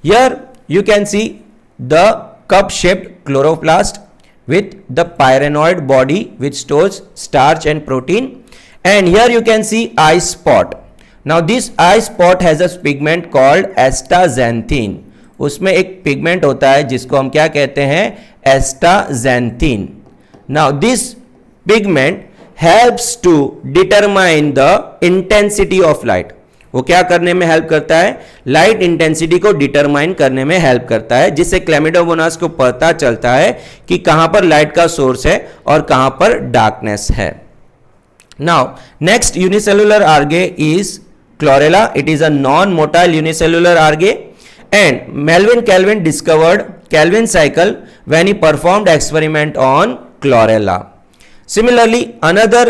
Here you can see the cup-shaped chloroplast with the pyrenoid body which stores starch and protein, and here you can see eye spot. Now this eye spot has a pigment called astaxanthin. उसमें एक pigment होता है जिसको हम क्या कहते हैं, astaxanthin. Now this pigment helps to determine the intensity of light. वो क्या करने में हेल्प करता है, लाइट इंटेंसिटी को डिटरमाइन करने में हेल्प करता है, जिससे क्लैमिडोमोनास को पता चलता है कि कहां पर लाइट का सोर्स है और कहां पर डार्कनेस है. Now next unicellular algae is Chlorella. It is a non-motile unicellular algae, and Melvin Calvin discovered Calvin cycle when he performed experiment on Chlorella. Similarly, another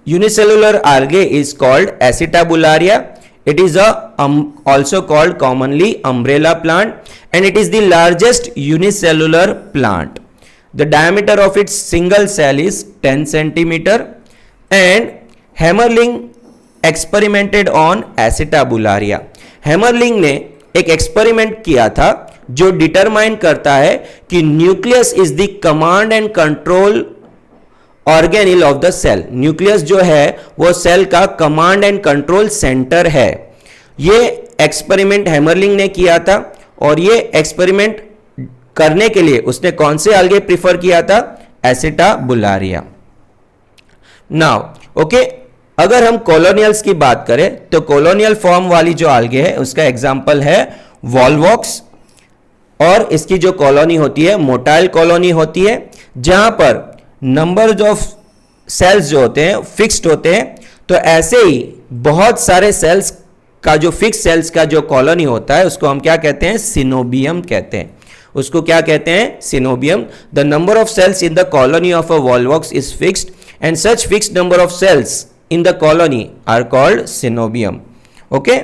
unicellular algae is called Acetabularia. It is also called commonly umbrella plant, and it is the largest unicellular plant. The diameter of its single cell is 10 centimeter, and Hammerling experimented on Acetabularia. Hammerling ने एक experiment किया था जो determine करता है कि nucleus is the command and control organelle of the cell. Nucleus जो है वो सेल का कमांड एंड कंट्रोल सेंटर है. ये एक्सपेरिमेंट हेमरलिंग ने किया था, और ये एक्सपेरिमेंट करने के लिए उसने कौन से algae प्रीफर किया था, एसिटाबुलारिया. नाउ ओके, अगर हम कॉलोनियल्स की बात करें तो कॉलोनियल फॉर्म वाली जो algae है उसका एग्जांपल है वॉल्वॉक्स, और इसकी जो कॉलोनी होती है मोटाइल कॉलोनी होती है, जहां पर नंबर ऑफ सेल्स जो होते हैं फिक्स्ड होते हैं. तो ऐसे ही बहुत सारे सेल्स का जो फिक्स सेल्स का जो कॉलोनी होता है उसको हम क्या कहते हैं, सिनोबियम कहते हैं. उसको क्या कहते हैं, coenobium. The number of cells in the colony of a volvox is fixed and such fixed number of cells in the colony are called synobium. Okay,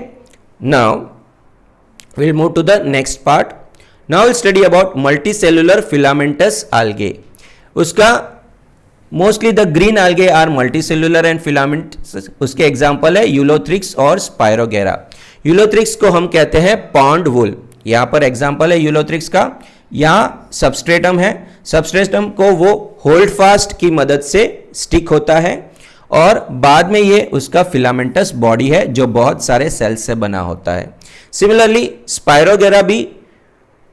now we'll move to the next part. Now we'll study about multicellular filamentous algae. उसका mostly the green algae are multicellular and filamentous. उसके example है Ulothrix और spirogyra. Ulothrix को हम कहते हैं pond वुल. यहाँ पर एग्जाम्पल है यूलोथ्रिक्स का. यहाँ सबस्ट्रेटम है. सबस्ट्रेटम को वो होल्ड फास्ट की मदद से स्टिक होता है और बाद में ये उसका फिलामेंटस बॉडी है जो बहुत सारे सेल्स से बना होता है. सिमिलरली स्पायरोगेरा भी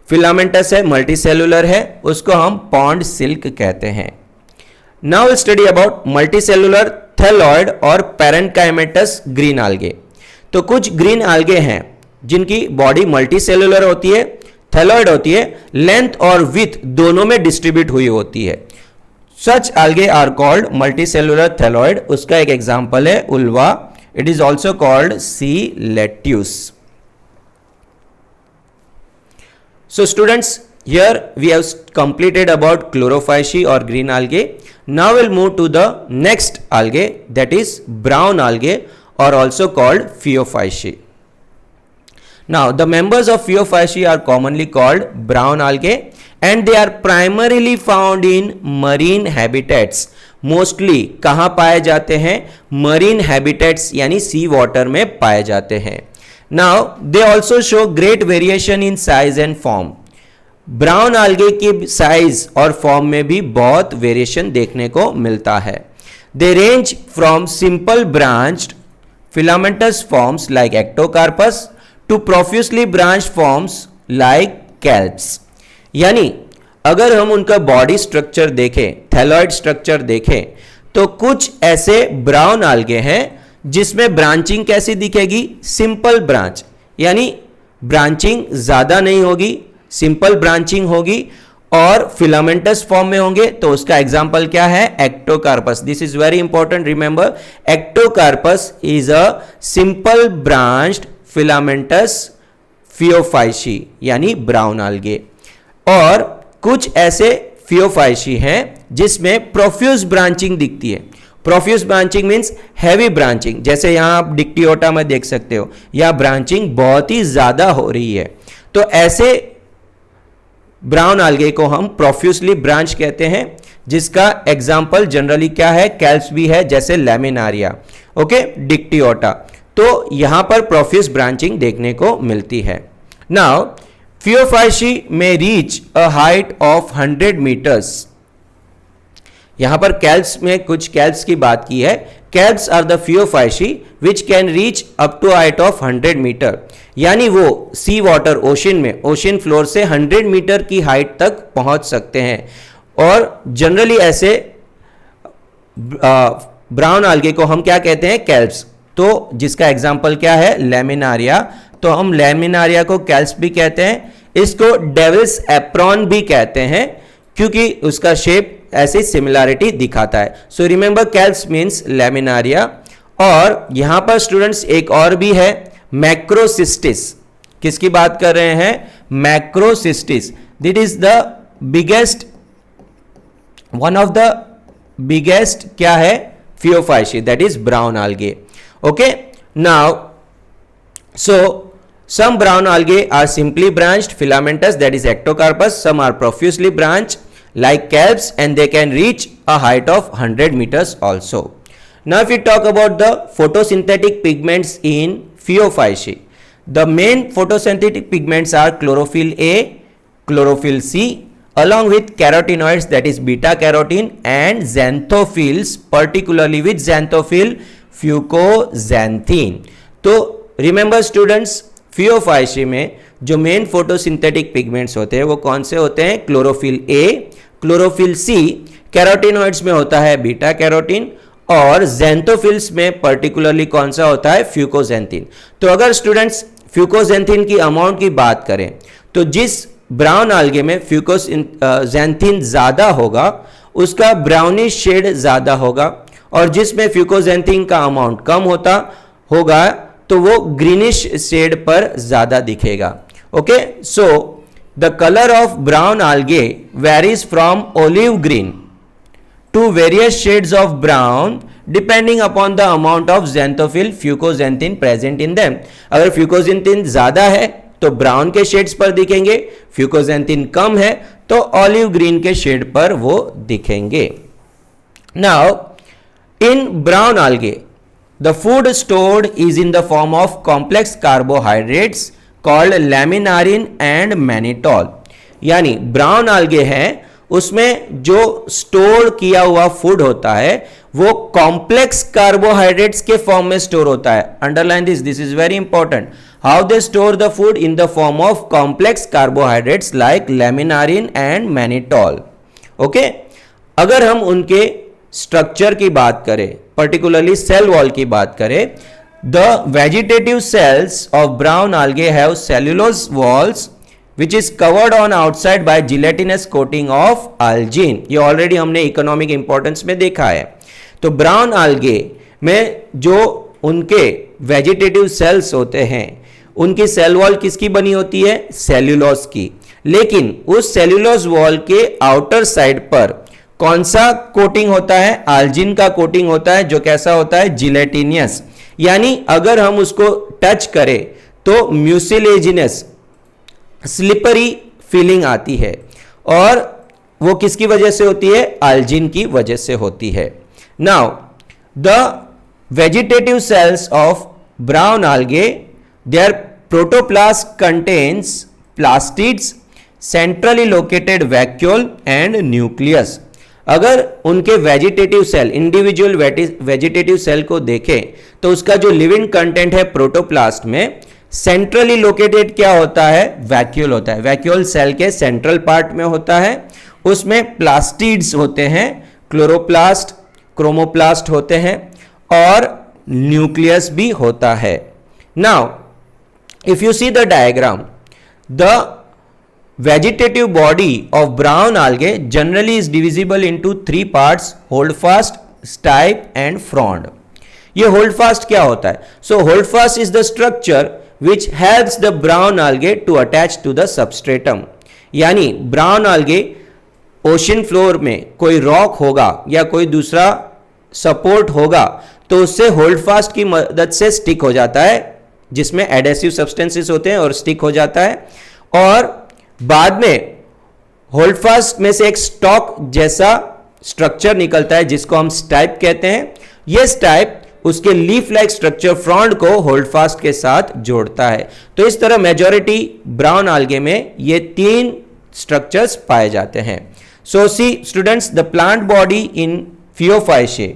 फिलामेंटस है, मल्टीसेल्युलर है, उसको हम पॉन्ड सिल्क कहते हैं. Now will study about multicellular thalloid और पैरेन्काइमेटस ग्रीन algae. तो कुछ ग्रीन algae हैं जिनकी बॉडी मल्टीसेल्युलर होती है, थैलॉइड होती है, लेंथ और विथ दोनों में डिस्ट्रीब्यूट हुई होती है. Such algae are called multicellular thalloid. उसका एक एग्जांपल है ulva. It is also called sea lettuce. So students, here we have completed about chlorophyceae or green algae. Now we'll move to the next algae, that is brown algae or also called Phaeophyceae. Now the members of Phaeophyceae are commonly called brown algae and they are primarily found in marine habitats. Mostly कहाँ पाए जाते हैं? Marine habitats यानी sea water में पाए जाते हैं. Now they also show great variation in size and form. Brown algae की साइज और फॉर्म में भी बहुत वेरिएशन देखने को मिलता है. They range from simple branched filamentous forms like ectocarpus to profusely branched forms like kelps. यानी अगर हम उनका बॉडी स्ट्रक्चर देखें, थैलॉइड स्ट्रक्चर देखें, तो कुछ ऐसे ब्राउन algae हैं जिसमें ब्रांचिंग कैसी दिखेगी? सिंपल ब्रांच, यानी ब्रांचिंग ज्यादा नहीं होगी, सिंपल ब्रांचिंग होगी और फिलामेंटस फॉर्म में होंगे. तो उसका एग्जांपल क्या है? Ectocarpus. This is very important, remember. Ectocarpus is a simple branched filamentous Phaeophyceae यानी ब्राउन algae. और कुछ ऐसे फियोफाइसी हैं जिसमें प्रोफ्यूज ब्रांचिंग दिखती है. Profuse branching means heavy branching, जैसे यहां आप डिक्टियोटा में देख सकते हो, या ब्रांचिंग बहुत ही ज्यादा हो रही है. तो ऐसे ब्राउन algae को हम प्रोफ्यूजली ब्रांच कहते हैं, जिसका एग्जाम्पल जनरली क्या है? कैल्प्स भी है, जैसे लैमिनारिया, ओके, डिक्टियोटा. तो यहां पर प्रोफ्यूज ब्रांचिंग देखने को मिलती है. नाउ Phaeophyceae में reach a height of 100 metres. यहां पर कैल्प्स में कुछ कैल्प्स की बात की है. Kelps are the Phaeophyceae which can reach up to height of 100 metre. यानी वो सी वाटर, ओशन में, ओशन फ्लोर से 100 मीटर की हाइट तक पहुंच सकते हैं. और जनरली ऐसे ब्राउन algae को हम क्या कहते हैं? कैल्प्स. तो जिसका एग्जाम्पल क्या है? लैमिनारिया. तो हम लैमिनारिया को कैल्प्स भी कहते हैं. इसको डेविल्स एप्रॉन भी कहते हैं क्योंकि उसका शेप ऐसी सिमिलैरिटी दिखाता है. So remember kelps means Laminaria. और यहां पर स्टूडेंट्स एक और भी है, मैक्रोसिस्टिस. किसकी बात कर रहे हैं? Macrocystis. That is the biggest, one of the biggest क्या है? Phaeophyceae, that is brown algae. Okay, now so some brown algae are simply branched filamentous, that is ectocarpus. Some are profusely branched like kelps and they can reach a height of 100 meters also. Now if we talk about the photosynthetic pigments in Phaeophyceae, the main photosynthetic pigments are chlorophyll A, chlorophyll C, along with carotenoids, that is beta carotene, and xanthophylls, particularly with xanthophil fucoxanthine. तो remember students, Phaeophyceae में जो main photosynthetic pigments होते हैं वो कौन से होते हैं? Chlorophyll a, chlorophyll C, carotenoids में होता है बीटा कैरोटीन, और ज़ैंथोफिल्स में पर्टिकुलरली कौन सा होता है? फ्यूकोजेंथिन. तो अगर स्टूडेंट्स फ्यूकोजेंथिन की अमाउंट की बात करें तो जिस ब्राउन algae में फ्यूकोजेंथिन ज्यादा होगा उसका ब्राउनिश शेड ज्यादा होगा, और जिसमें फ्यूकोजेंथिन का अमाउंट कम होगा तो वो ग्रीनिश शेड पर ज्यादा दिखेगा. Okay, so the colour of brown algae varies from olive green to various shades of brown depending upon the amount of xanthophyll fucoxanthin present in them. अगर fucoxanthin ज्यादा है तो ब्राउन के शेड्स पर दिखेंगे, fucoxanthin कम है तो ऑलिव ग्रीन के शेड पर वो दिखेंगे. Now in brown algae the food stored is in the form of complex carbohydrates called laminarin and mannitol. यानी ब्राउन algae है उसमें जो स्टोर किया हुआ फूड होता है वो कॉम्प्लेक्स कार्बोहाइड्रेट्स के फॉर्म में स्टोर होता है. Underline this is very important. How they store the food in the form of complex carbohydrates like laminarin and mannitol. Okay, अगर हम उनके स्ट्रक्चर की बात करें, पर्टिकुलरली सेल वॉल की बात करें, the vegetative cells of brown algae have cellulose walls which is covered on outside by gelatinous coating of algin. ये ऑलरेडी हमने इकोनॉमिक इंपॉर्टेंस में देखा है. तो ब्राउन algae में जो उनके वेजिटेटिव सेल्स होते हैं उनकी सेल वॉल किसकी बनी होती है? सेल्यूलोज की. लेकिन उस सेल्यूलोज वॉल के आउटर साइड पर कौन सा कोटिंग होता है? आल्जिन का कोटिंग होता है, जो कैसा होता है? जिलेटिनियस. यानी अगर हम उसको टच करें तो म्यूसिलेजिनस स्लिपरी फीलिंग आती है और वो किसकी वजह से होती है? आल्जिन की वजह से होती है. Now the vegetative cells of brown algae, their protoplasm contains plastids, centrally located vacuole and nucleus. अगर उनके vegetative cell, individual vegetative cell को देखें तो उसका जो लिविंग कंटेंट है प्रोटोप्लास्ट में, सेंट्रली लोकेटेड क्या होता है? वैक्यूल होता है. वैक्यूल सेल के सेंट्रल पार्ट में होता है. उसमें प्लास्टिड्स होते हैं, क्लोरोप्लास्ट, क्रोमोप्लास्ट होते हैं और न्यूक्लियस भी होता है. Now if you see the diagram, the vegetative body of brown algae generally is divisible into three parts: holdfast, stipe and frond. ये holdfast क्या होता है? So holdfast is the structure which helps the brown algae to attach to the substratum. यानी brown algae ocean floor में कोई rock होगा या कोई दूसरा सपोर्ट होगा तो उससे होल्डफास्ट की मदद से स्टिक हो जाता है, जिसमें एडेसिव सब्सटेंसेस होते हैं और स्टिक हो जाता है. और बाद में होल्डफास्ट में से एक स्टॉक जैसा स्ट्रक्चर निकलता है जिसको हम स्टाइप कहते हैं. यह स्टाइप उसके लीफ लाइक स्ट्रक्चर फ्रॉन्ड को होल्डफास्ट के साथ जोड़ता है. तो इस तरह मेजॉरिटी ब्राउन algae में ये तीन स्ट्रक्चर्स पाए जाते हैं. So see students, the plant body in Phaeophyceae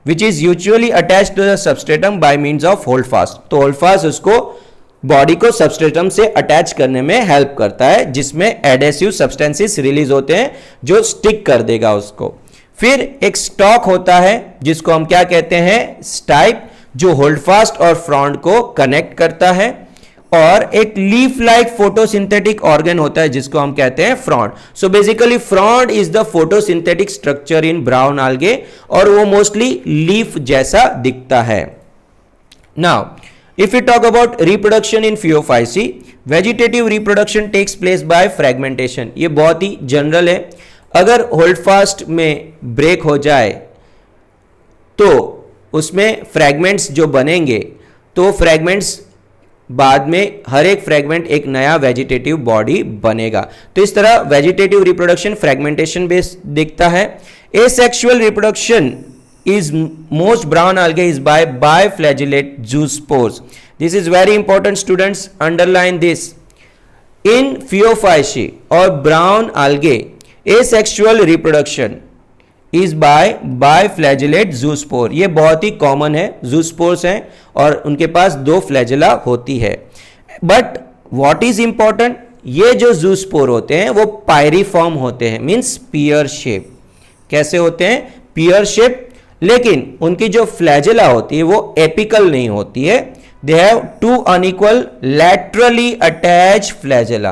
which is usually attached to the substratum by means of holdfast. तो होल्डफास्ट उसको बॉडी को सबस्ट्रेटम से अटैच करने में हेल्प करता है, जिसमें एडेसिव सब्सटेंसेस रिलीज होते हैं जो स्टिक कर देगा उसको. फिर एक स्टॉक होता है जिसको हम क्या कहते हैं? स्टाइप, जो होल्डफास्ट और फ्रॉन्ड को कनेक्ट करता है. और एक लीफ लाइक फोटोसिंथेटिक ऑर्गन होता है जिसको हम कहते हैं frond. So basically frond is the photosynthetic structure in brown algae और वो मोस्टली लीफ जैसा दिखता है. Now if we talk about reproduction in Phaeophyceae, vegetative reproduction takes place by fragmentation. ये बहुत ही जनरल है. अगर होल्डफास्ट में ब्रेक हो जाए तो उसमें फ्रैगमेंट्स जो बनेंगे, तो फ्रैगमेंट्स बाद में हर एक फ्रैगमेंट एक नया वेजिटेटिव बॉडी बनेगा. तो इस तरह वेजिटेटिव रिप्रोडक्शन फ्रैगमेंटेशन बेस्ड दिखता है. Asexual reproduction is most brown algae is by biflagellate zoospores. This is very important, students, underline this. In Phaeophyceae or brown algae, asexual reproduction is by biflagellate zoospore. ये बहुत ही common है, zoospores हैं और उनके पास दो flagella होती है. But what is important, ये जो zoospore होते हैं वो पायरीफॉर्म होते हैं, मीन्स पियर शेप. कैसे होते हैं? पियर शेप. लेकिन उनकी जो फ्लैजेला होती है वो एपिकल नहीं होती है. They have two unequal laterally attached flagella.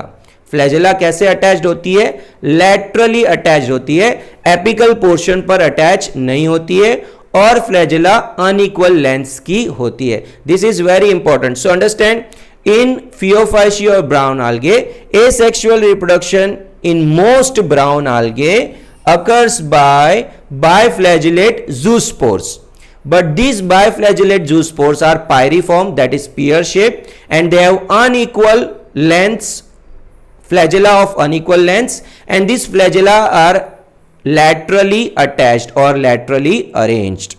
Flagella कैसे अटैच्ड होती है? लैटरली अटैच्ड होती है, एपिकल पोर्शन पर अटैच नहीं होती है और फ्लैजेला अनइक्वल लेंथ की होती है. This is very important. So understand, in Phaeophyceae or brown algae, asexual reproduction in most brown algae occurs by biflagellate zoospores. But these biflagellate zoospores are pyriform, that is pear shaped, and they have unequal lengths, flagella of unequal lengths, and these flagella are laterally attached or laterally arranged.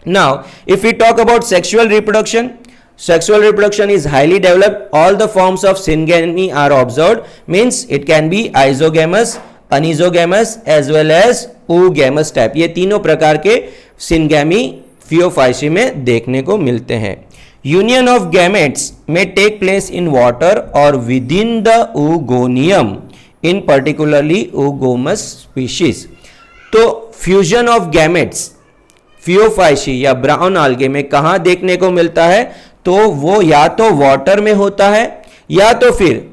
Now if we talk about sexual reproduction, sexual reproduction is highly developed. All the forms of syngamy are observed, means it can be isogamous, anisogamous as well as oogamous type. ये तीनों प्रकार के syngamy Phaeophyceae में देखने को मिलते हैं. Union of gametes में टेक प्लेस इन वाटर और with in the oogoneum in particularly oogamous species. तो फ्यूजन ऑफ गैमेट्स फियोफाइसी या ब्राउन आल्गे में कहां देखने को मिलता है? तो वो या तो वाटर में होता है या तो फिर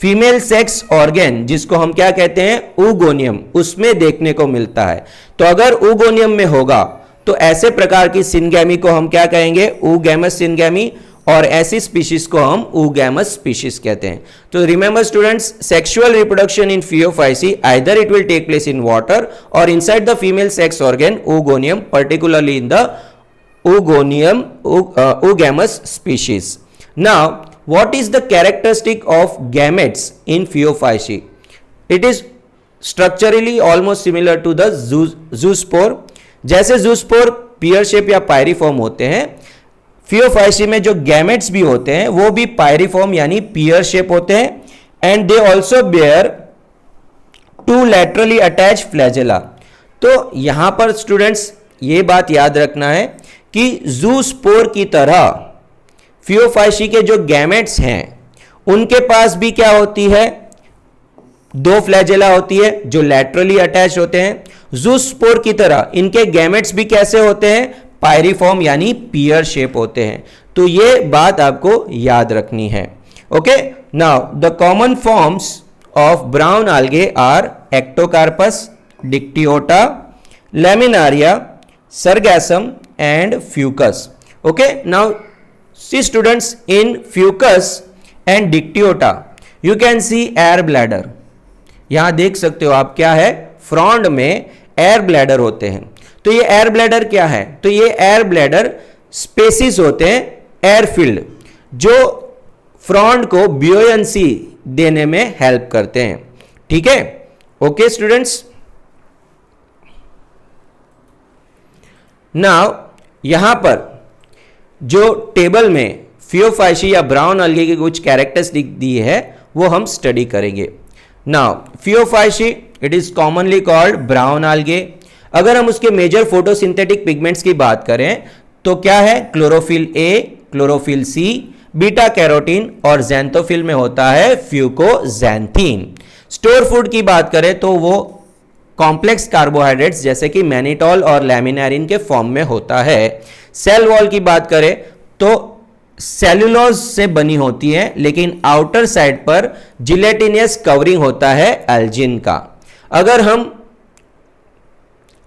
फीमेल सेक्स ऑर्गेन, जिसको हम क्या कहते हैं, oogoneum, उसमें देखने को मिलता है. तो अगर oogoneum में होगा तो ऐसे प्रकार की सिनगैमी को हम क्या कहेंगे? oogamous syngamy. और ऐसी स्पीशीज को हम oogamous स्पीशीज कहते हैं. तो remember students, sexual reproduction in Phaeophyceae either it will take place in water or inside the female sex organ oogoneum, particularly in the oogamous species. Now what is the characteristic of gametes in Phaeophyceae? It is structurally almost similar to the zoospore. जैसे zoospore pear shape या pyriform होते हैं, Phaeophyceae में जो gametes भी होते हैं वो भी pyriform यानी pear shape होते हैं, and they also bear two laterally attached flagella. तो यहां पर स्टूडेंट्स ये बात याद रखना है कि zoospore की तरह फियोफाइसी के जो गैमेट्स हैं उनके पास भी क्या होती है? दो फ्लैजेला होती है जो लैटरली अटैच होते हैं. जूस्पोर की तरह इनके गैमेट्स भी कैसे होते हैं? पायरिफॉर्म यानी पियर शेप होते हैं. तो ये बात आपको याद रखनी है. Okay, now the common forms of brown algae are Ectocarpus, Dictyota, Laminaria, Sargassum and Fucus. Okay, now see students, in fucus and dictyota you can see air bladder. यहां देख सकते हो आप क्या है? फ्रॉन्ड में एयर ब्लैडर होते हैं. तो ये एयर ब्लैडर क्या है? तो ये एयर ब्लैडर स्पेसिस होते हैं एयर फील्ड, जो फ्रॉन्ड को ब्यूयंसी देने में हेल्प करते हैं. ठीक है, ओके स्टूडेंट्स. नाउ यहां पर जो टेबल में फियोफाइसी या ब्राउन आल्गे की कुछ कैरेक्टरिस्टिक दी है वो हम स्टडी करेंगे. Now Phaeophyceae it is commonly called brown algae. अगर हम उसके मेजर फोटोसिंथेटिक पिगमेंट्स की बात करें तो क्या है? Chlorophyll a, chlorophyll C, beta carotene और ज़ैंथोफिल में होता है फ्यूकोज़ैंथीन. स्टोर फूड की बात करें तो वो कॉम्प्लेक्स कार्बोहाइड्रेट्स जैसे कि मैनिटॉल और लैमिनारिन के फॉर्म में होता है. सेल वॉल की बात करें तो सेल्यूलोज से बनी होती है, लेकिन आउटर साइड पर जिलेटिनियस कवरिंग होता है एल्जिन का. अगर हम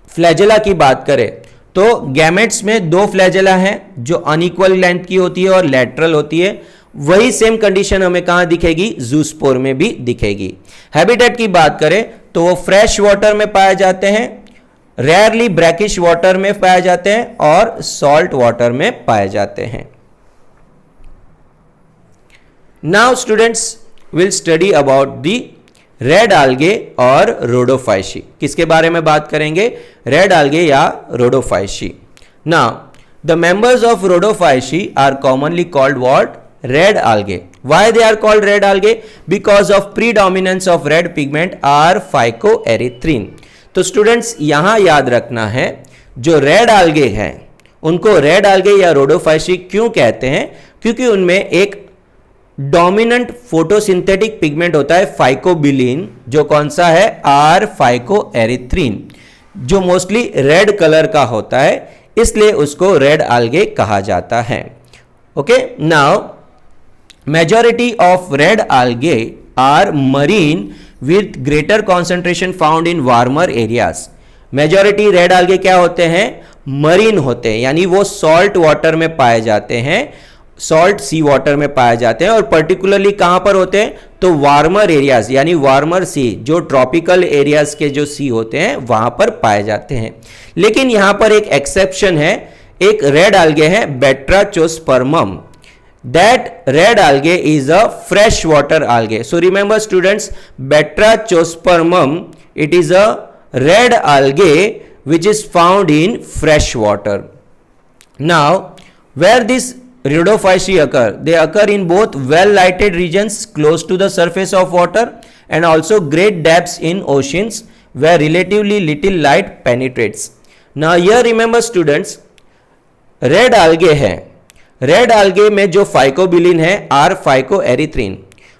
फ्लैजेला की बात करें तो गैमेट्स में दो फ्लैजेला हैं जो अनइक्वल लेंथ की होती है और लैटरल होती है. वही सेम कंडीशन हमें कहां दिखेगी? जूस्पोर में भी दिखेगी. हैबिटेट की बात करें तो वो फ्रेश वाटर में पाए जाते हैं, रेयरली ब्रैकिश वाटर में पाए जाते हैं और सॉल्ट वाटर में पाए जाते हैं. Now students will study about the red algae or Rhodophyceae. किसके बारे में बात करेंगे? रेड आल्गे या rhodophyceae. Now the members of rhodophyceae are commonly called what? Red algae. Why they are called red algae? Because of predominance of red pigment are phycoerythrin. तो students यहां याद रखना है, जो रेड algae हैं उनको red algae या Rhodophyceae क्यों कहते हैं? क्योंकि उनमें एक डोमिनेंट फोटोसिंथेटिक पिगमेंट होता है फाइकोबिलिन, जो कौन सा है? आर फाइकोएरिथ्रिन, जो मोस्टली रेड कलर का होता है, इसलिए उसको रेड algae कहा जाता है. Okay, now majority of red algae are marine with greater concentration found in warmer areas. majority red algae क्या होते हैं? मरीन होते हैं, यानी वो सॉल्ट वाटर में पाए जाते हैं. सॉल्ट सी वाटर में पाए जाते हैं और पर्टिकुलरली कहां पर होते हैं, तो वार्मर एरियाज यानी वार्मर सी, जो ट्रॉपिकल एरियाज के जो सी होते हैं वहां पर पाए जाते हैं। लेकिन यहां पर एक एक्सेप्शन है, एक रेड algae है बेट्राचोस्पर्मम। That red algae is a freshwater algae. So remember students, Batrachospermum, it is a red algae which is found in fresh water. Now, where these rhodophyceae occur? They occur in both well-lighted regions close to the surface of water and also great depths in oceans where relatively little light penetrates. Now here remember students, red algae है, red algae में जो phycobilin है are phycoerythrin,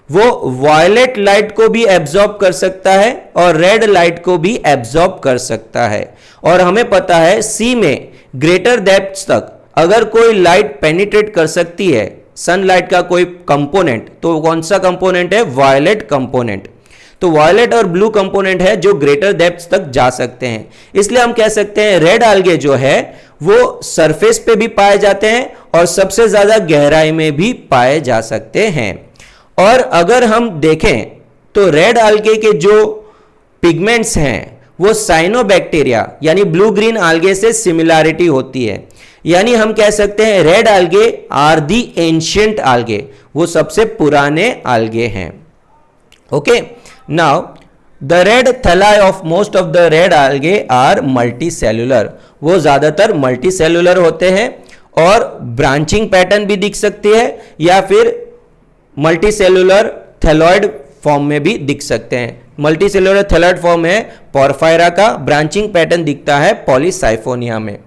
वो violet light को भी absorb कर सकता है और रेड लाइट को भी एब्जॉर्ब कर सकता है। और हमें पता है सी में ग्रेटर डेप्थ तक अगर कोई लाइट पेनिट्रेट कर सकती है, सनलाइट का कोई कंपोनेंट, तो कौन सा कंपोनेंट है, वायलेट कंपोनेंट। तो वायलेट और ब्लू कंपोनेंट है जो ग्रेटर डेप्थ तक जा सकते हैं। इसलिए हम कह सकते हैं रेड algae जो है वो सरफेस पे भी पाए जाते हैं और सबसे ज्यादा गहराई में भी पाए जा सकते हैं। और अगर हम देखें तो रेड algae के जो पिगमेंट्स हैं वो साइनोबैक्टीरिया यानी ब्लू ग्रीन algae से सिमिलैरिटी होती है। यानी हम कह सकते हैं red algae are the ancient algae, वो सबसे पुराने algae हैं। Okay, now the red thalli of most of the red algae are multicellular, वो ज्यादातर मल्टीसेल्युलर होते हैं और ब्रांचिंग पैटर्न भी दिख सकती है या फिर मल्टीसेल्युलर थैलॉइड फॉर्म में भी दिख सकते हैं। मल्टीसेल्युलर थैलॉइड फॉर्म है पोरफायरा का, ब्रांचिंग पैटर्न दिखता है पॉलीसाइफोनिया में।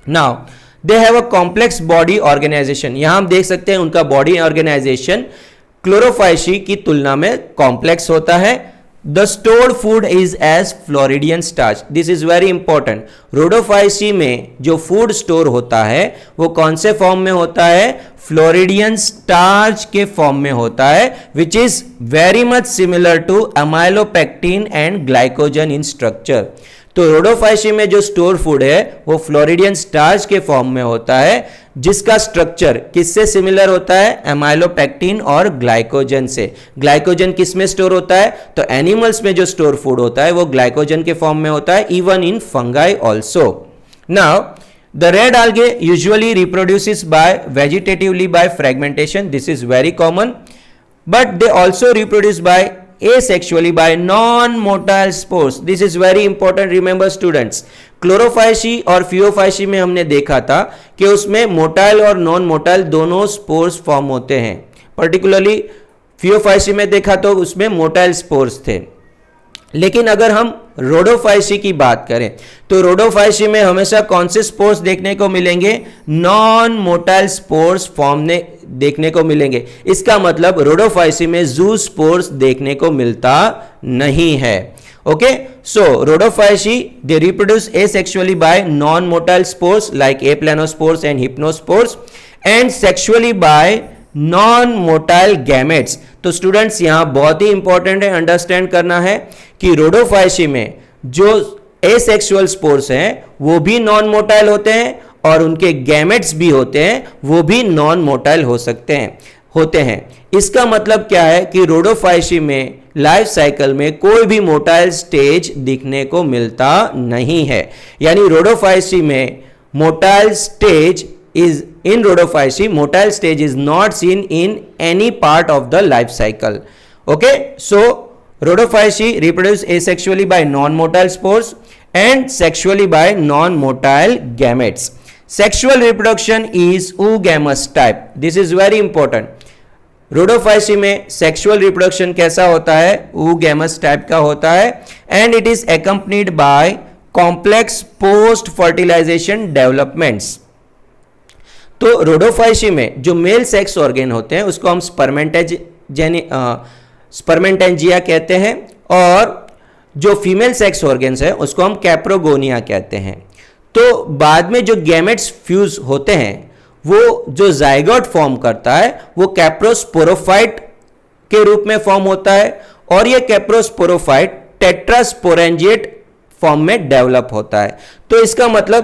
Now they have a complex body organisation, यहां हम देख सकते हैं उनका बॉडी ऑर्गेनाइजेशन क्लोरोफाइसी की तुलना में कॉम्प्लेक्स होता है। The stored food is as floridean starch, this is very important. Rhodophyceae में जो फूड स्टोर होता है वो कौन से फॉर्म में होता है, फ्लोरिडियन स्टार्च के फॉर्म में होता है, which is very much similar to amylopectin and glycogen in structure. तो रोडोफाइसी में जो स्टोर फूड है वो फ्लोरिडियन स्टार्च के फॉर्म में होता है, जिसका स्ट्रक्चर किससे सिमिलर होता है, एमाइलोपेक्टिन और ग्लाइकोजन से। ग्लाइकोजन किस में स्टोर होता है, तो एनिमल्स में जो स्टोर फूड होता है वो ग्लाइकोजन के फॉर्म में होता है, even in fungi also. Now the red algae usually reproduces by vegetatively by fragmentation, this is very common, but they also reproduce by asexually by non-motile spores, this is very important, remember students। Chlorophyceae और Phaeophyceae में हमने देखा था कि उसमें motile और non motile दोनों spores form होते हैं। पर्टिकुलरली फियोफाइसी में देखा तो उसमें मोटाइल स्पोर्स थे। लेकिन अगर हम रोडोफाइसी की बात करें तो रोडोफाइसी में हमेशा कौन से स्पोर्स देखने को मिलेंगे, नॉन मोटाइल स्पोर्स फॉर्म ने देखने को मिलेंगे। इसका मतलब रोडोफाइसी में जू स्पोर्स देखने को मिलता नहीं है। Okay, so Rhodophyceae they reproduce asexually by non-motile spores like aplanospores and hypnospores and sexually by non-motile gametes। तो स्टूडेंट्स यहां बहुत ही इंपॉर्टेंट है अंडरस्टैंड करना है कि रोडोफाइसी में जो एसेक्सुअल स्पोर्स हैं वो भी नॉन मोटाइल होते हैं और उनके गैमेट्स भी होते हैं, वो भी नॉन मोटाइल हो सकते हैं होते हैं। इसका मतलब क्या है कि रोडोफाइसी में लाइफ साइकिल में कोई भी मोटाइल स्टेज दिखने को मिलता नहीं है। यानी रोडोफाइसी में motile stage is in rhodophyceae, motile stage is not seen in any part of the life cycle. Okay, so rhodophyceae reproduce asexually by non-motile spores and sexually by non-motile gametes. Sexual reproduction is oogamous type, this is very important। Rhodophyceae में sexual reproduction कैसा होता है, oogamous type का होता है and it is accompanied by complex post fertilization developments। तो rhodophyceae में जो मेल सेक्स ऑर्गेन होते हैं उसको हम स्पर्मेंटेंजिया कहते हैं और जो फीमेल सेक्स ऑर्गेन्स है उसको हम कैप्रोगोनिया कहते हैं। तो बाद में जो गैमेट्स फ्यूज होते हैं वो जो जाइगोट फॉर्म करता है वो कैप्रोस्पोरोफाइट के रूप में फॉर्म होता है और ये कैप्रोस्पोरोफाइट टेट्रास्पोरेंजिएट फॉर्म में डेवलप होता है। तो इसका मतलब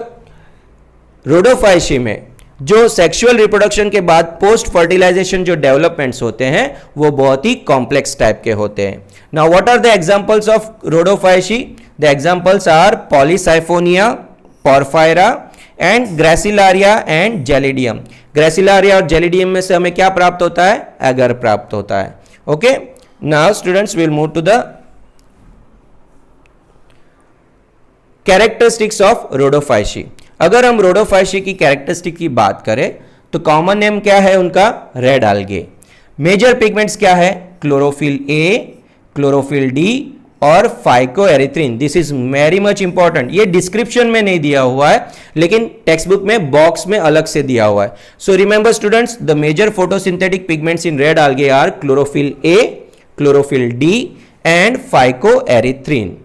रोडोफाइसी में जो सेक्सुअल रिप्रोडक्शन के बाद पोस्ट फर्टिलाइजेशन जो डेवलपमेंट्स होते हैं वो बहुत ही कॉम्प्लेक्स टाइप के होते हैं. Now what are the examples of Rhodophyceae? The examples are Polysiphonia, Porphyra and Gracilaria and Gelidium. Gracilaria और जेलिडियम में से हमें क्या प्राप्त होता है? एगर प्राप्त होता है. Okay, now students will move to the characteristics of Rhodophyceae. अगर हम रोडोफाइशी की कैरेक्टरिस्टिक की बात करें तो कॉमन नेम क्या है उनका? रेड आल्गे. मेजर पिगमेंट्स क्या है? क्लोरोफिल ए, क्लोरोफिल डी और phycoerythrin. This is very much important. ये डिस्क्रिप्शन में नहीं दिया हुआ है लेकिन टेक्स्ट बुक में बॉक्स में अलग से दिया हुआ है. So remember students, the major photosynthetic pigments in red algae are chlorophyll a, chlorophyll d and phycoerythrin.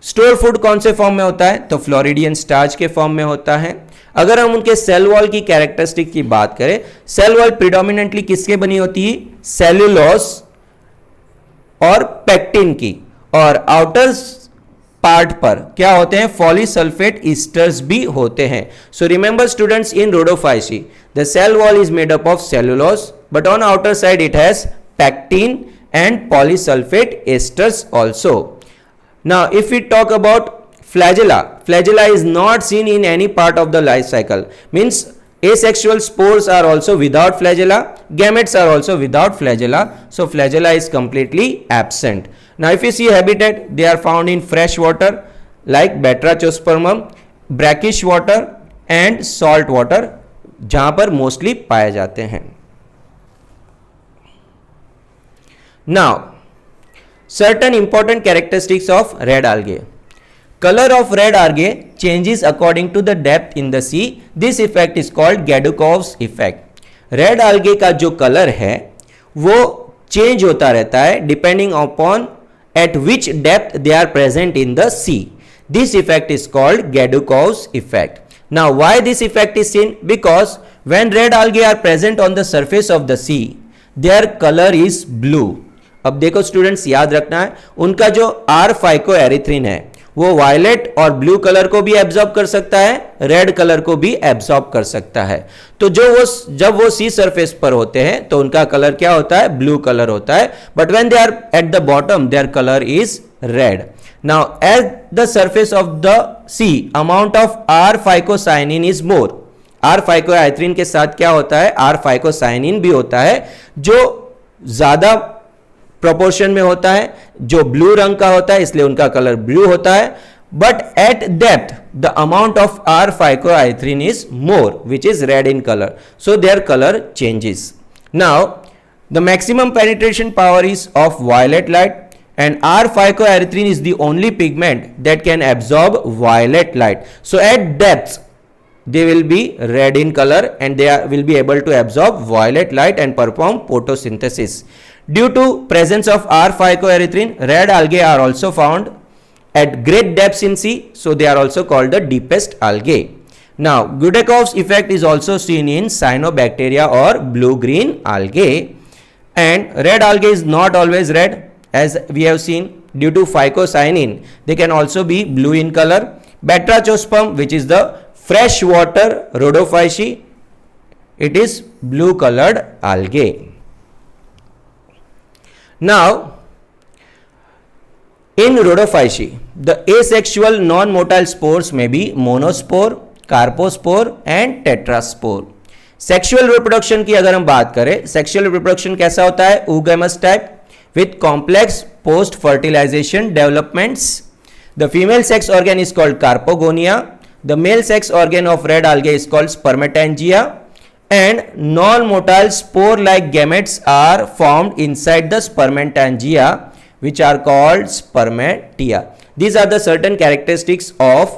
Store food कौन से फॉर्म में होता है? तो फ्लोरिडियन स्टार्च के फॉर्म में होता है. अगर हम उनके सेल वॉल की कैरेक्टरिस्टिक की बात करें, सेल वॉल प्रिडोमिनेंटली किसके बनी होती है? सेल्यूलोस और पेक्टिन की. और आउटर पार्ट पर क्या होते हैं? पॉलीसल्फेट ईस्टर्स भी होते हैं. So remember students, in Rhodophyceae the cell wall is made up of cellulose but on outer side it has pectin and polysulfate esters also. Now if we talk about flagella, flagella is not seen in any part of the life cycle. Means asexual spores are also without flagella, gametes are also without flagella, so flagella is completely absent. Now if you see habitat, they are found in fresh water like Batrachospermum, brackish water and salt water, जहां पर mostly पाए जाते हैं. Now, certain important characteristics of red algae. Color of red algae changes according to the depth in the sea. This effect is called Gadukov's effect. Red algae का जो color है वो change होता रहता है depending upon at which depth they are present in the sea. This effect is called Gadukov's effect. Now, why this effect is seen? Because when red algae are present on the surface of the sea, their color is blue. अब देखो students, याद रखना है उनका जो are phycoerythrin है वो violet और ब्लू कलर को भी एब्जॉर्ब कर सकता है, रेड कलर को भी एब्जॉर्ब कर सकता है. तो जब वो सी सरफेस पर होते हैं तो उनका कलर क्या होता है? ब्लू कलर होता है. But when they are at the bottom their colour is red. Now at the surface of the sea amount of R phycocyanin is more. R phycoerythrin के साथ क्या होता है? आर फाइकोसाइनिन भी होता है जो ज्यादा प्रोपोर्शन में होता है, जो ब्लू रंग का होता है, इसलिए उनका कलर ब्लू होता है. But at depth the amount of R phycoerythrin is more which is red in colour, so their colour changes. Now the maximum penetration power is of violet light and R phycoerythrin is the only pigment that can absorb violet light. So at depths they will be red in color and they will be able to absorb violet light and perform photosynthesis. Due to presence of R phycoerythrin, red algae are also found at great depths in sea, so they are also called the deepest algae. Now Gudakov's effect is also seen in cyanobacteria or blue-green algae, and red algae is not always red. As we have seen, due to phycocyanin, they can also be blue in color. Batrachosperm, which is the freshwater rhodophyceae, it is blue colored algae. Now, in rhodophyceae, the asexual non-motile spores may be monospore, carpospore and tetraspore. Sexual reproduction की अगर हम बात करें, sexual reproduction कैसा होता है? oogamous type with complex post fertilization developments. The female sex organ is called carpogonia. The male sex organ of red algae is called spermatangia, and non-motile spore like gametes are formed inside the spermatangia, which are called spermatia. These are the certain characteristics of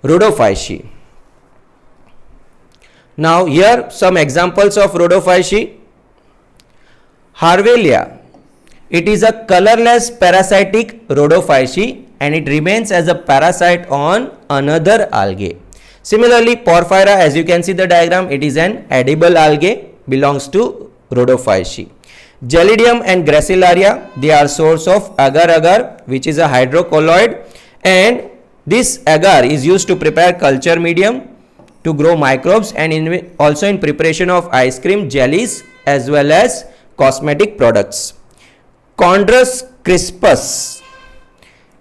rhodophyceae. Now here some examples of rhodophyceae. Harvelia, it is a colorless parasitic rhodophyceae and it remains as a parasite on another algae. Similarly, Porphyra, as you can see the diagram, it is an edible algae, belongs to rhodophyceae. Gelidium and Gracilaria, they are source of agar-agar, which is a hydrocolloid, and this agar is used to prepare culture medium to grow microbes and also in preparation of ice cream, jellies as well as cosmetic products. Chondrus crispus,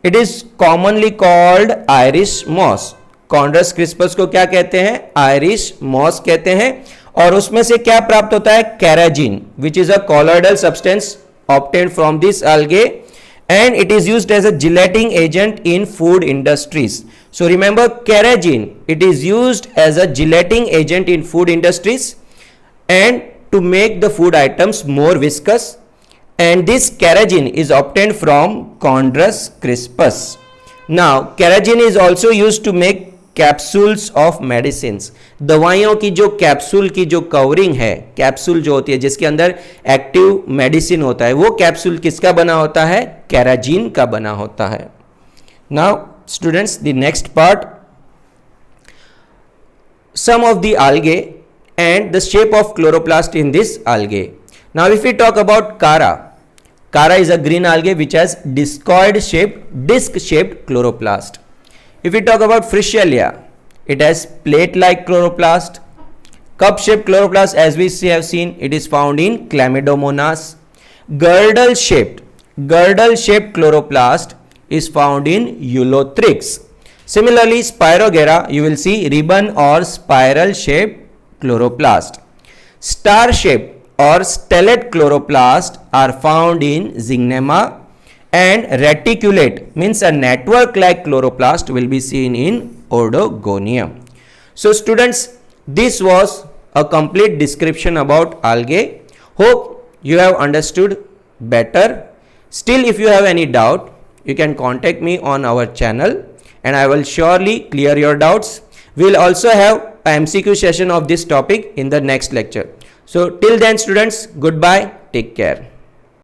it is commonly called Irish moss. Chondrus crispus को क्या कहते हैं? Irish moss कहते हैं. और उसमें से क्या प्राप्त होता है? Carrageen, which is a colloidal substance obtained from this algae, and it is used as a gelating agent in food industries. So remember, carrageen, it is used as a gelating agent in food industries and to make the food items more viscous, and this carrageen is obtained from Chondrus crispus. Now carrageen is also used to make capsules of medicines. दवाइयों की जो capsule की जो covering है, capsule जो होती है जिसके अंदर एक्टिव मेडिसिन होता है, वो कैप्सूल किसका बना होता है? कैराजीन का बना होता है. Now students, the next part, some of the algae and the shape of chloroplast in this algae. Now if we talk about Chara is a green algae which has discoid shaped, disc shaped chloroplast. If we talk about Frischellia, it has plate-like chloroplast. Cup-shaped chloroplast, as we have seen, it is found in Chlamydomonas. Girdle-shaped chloroplast is found in Ulothrix. Similarly, Spirogera, you will see ribbon or spiral-shaped chloroplast. Star-shaped or stellate chloroplast are found in Zygnema, and reticulate means a network like chloroplast will be seen in Odogonium. So students, this was a complete description about algae. Hope you have understood better. Still, if you have any doubt, you can contact me on our channel and I will surely clear your doubts. We will also have a MCQ session of this topic in the next lecture. So till then students, goodbye, take care.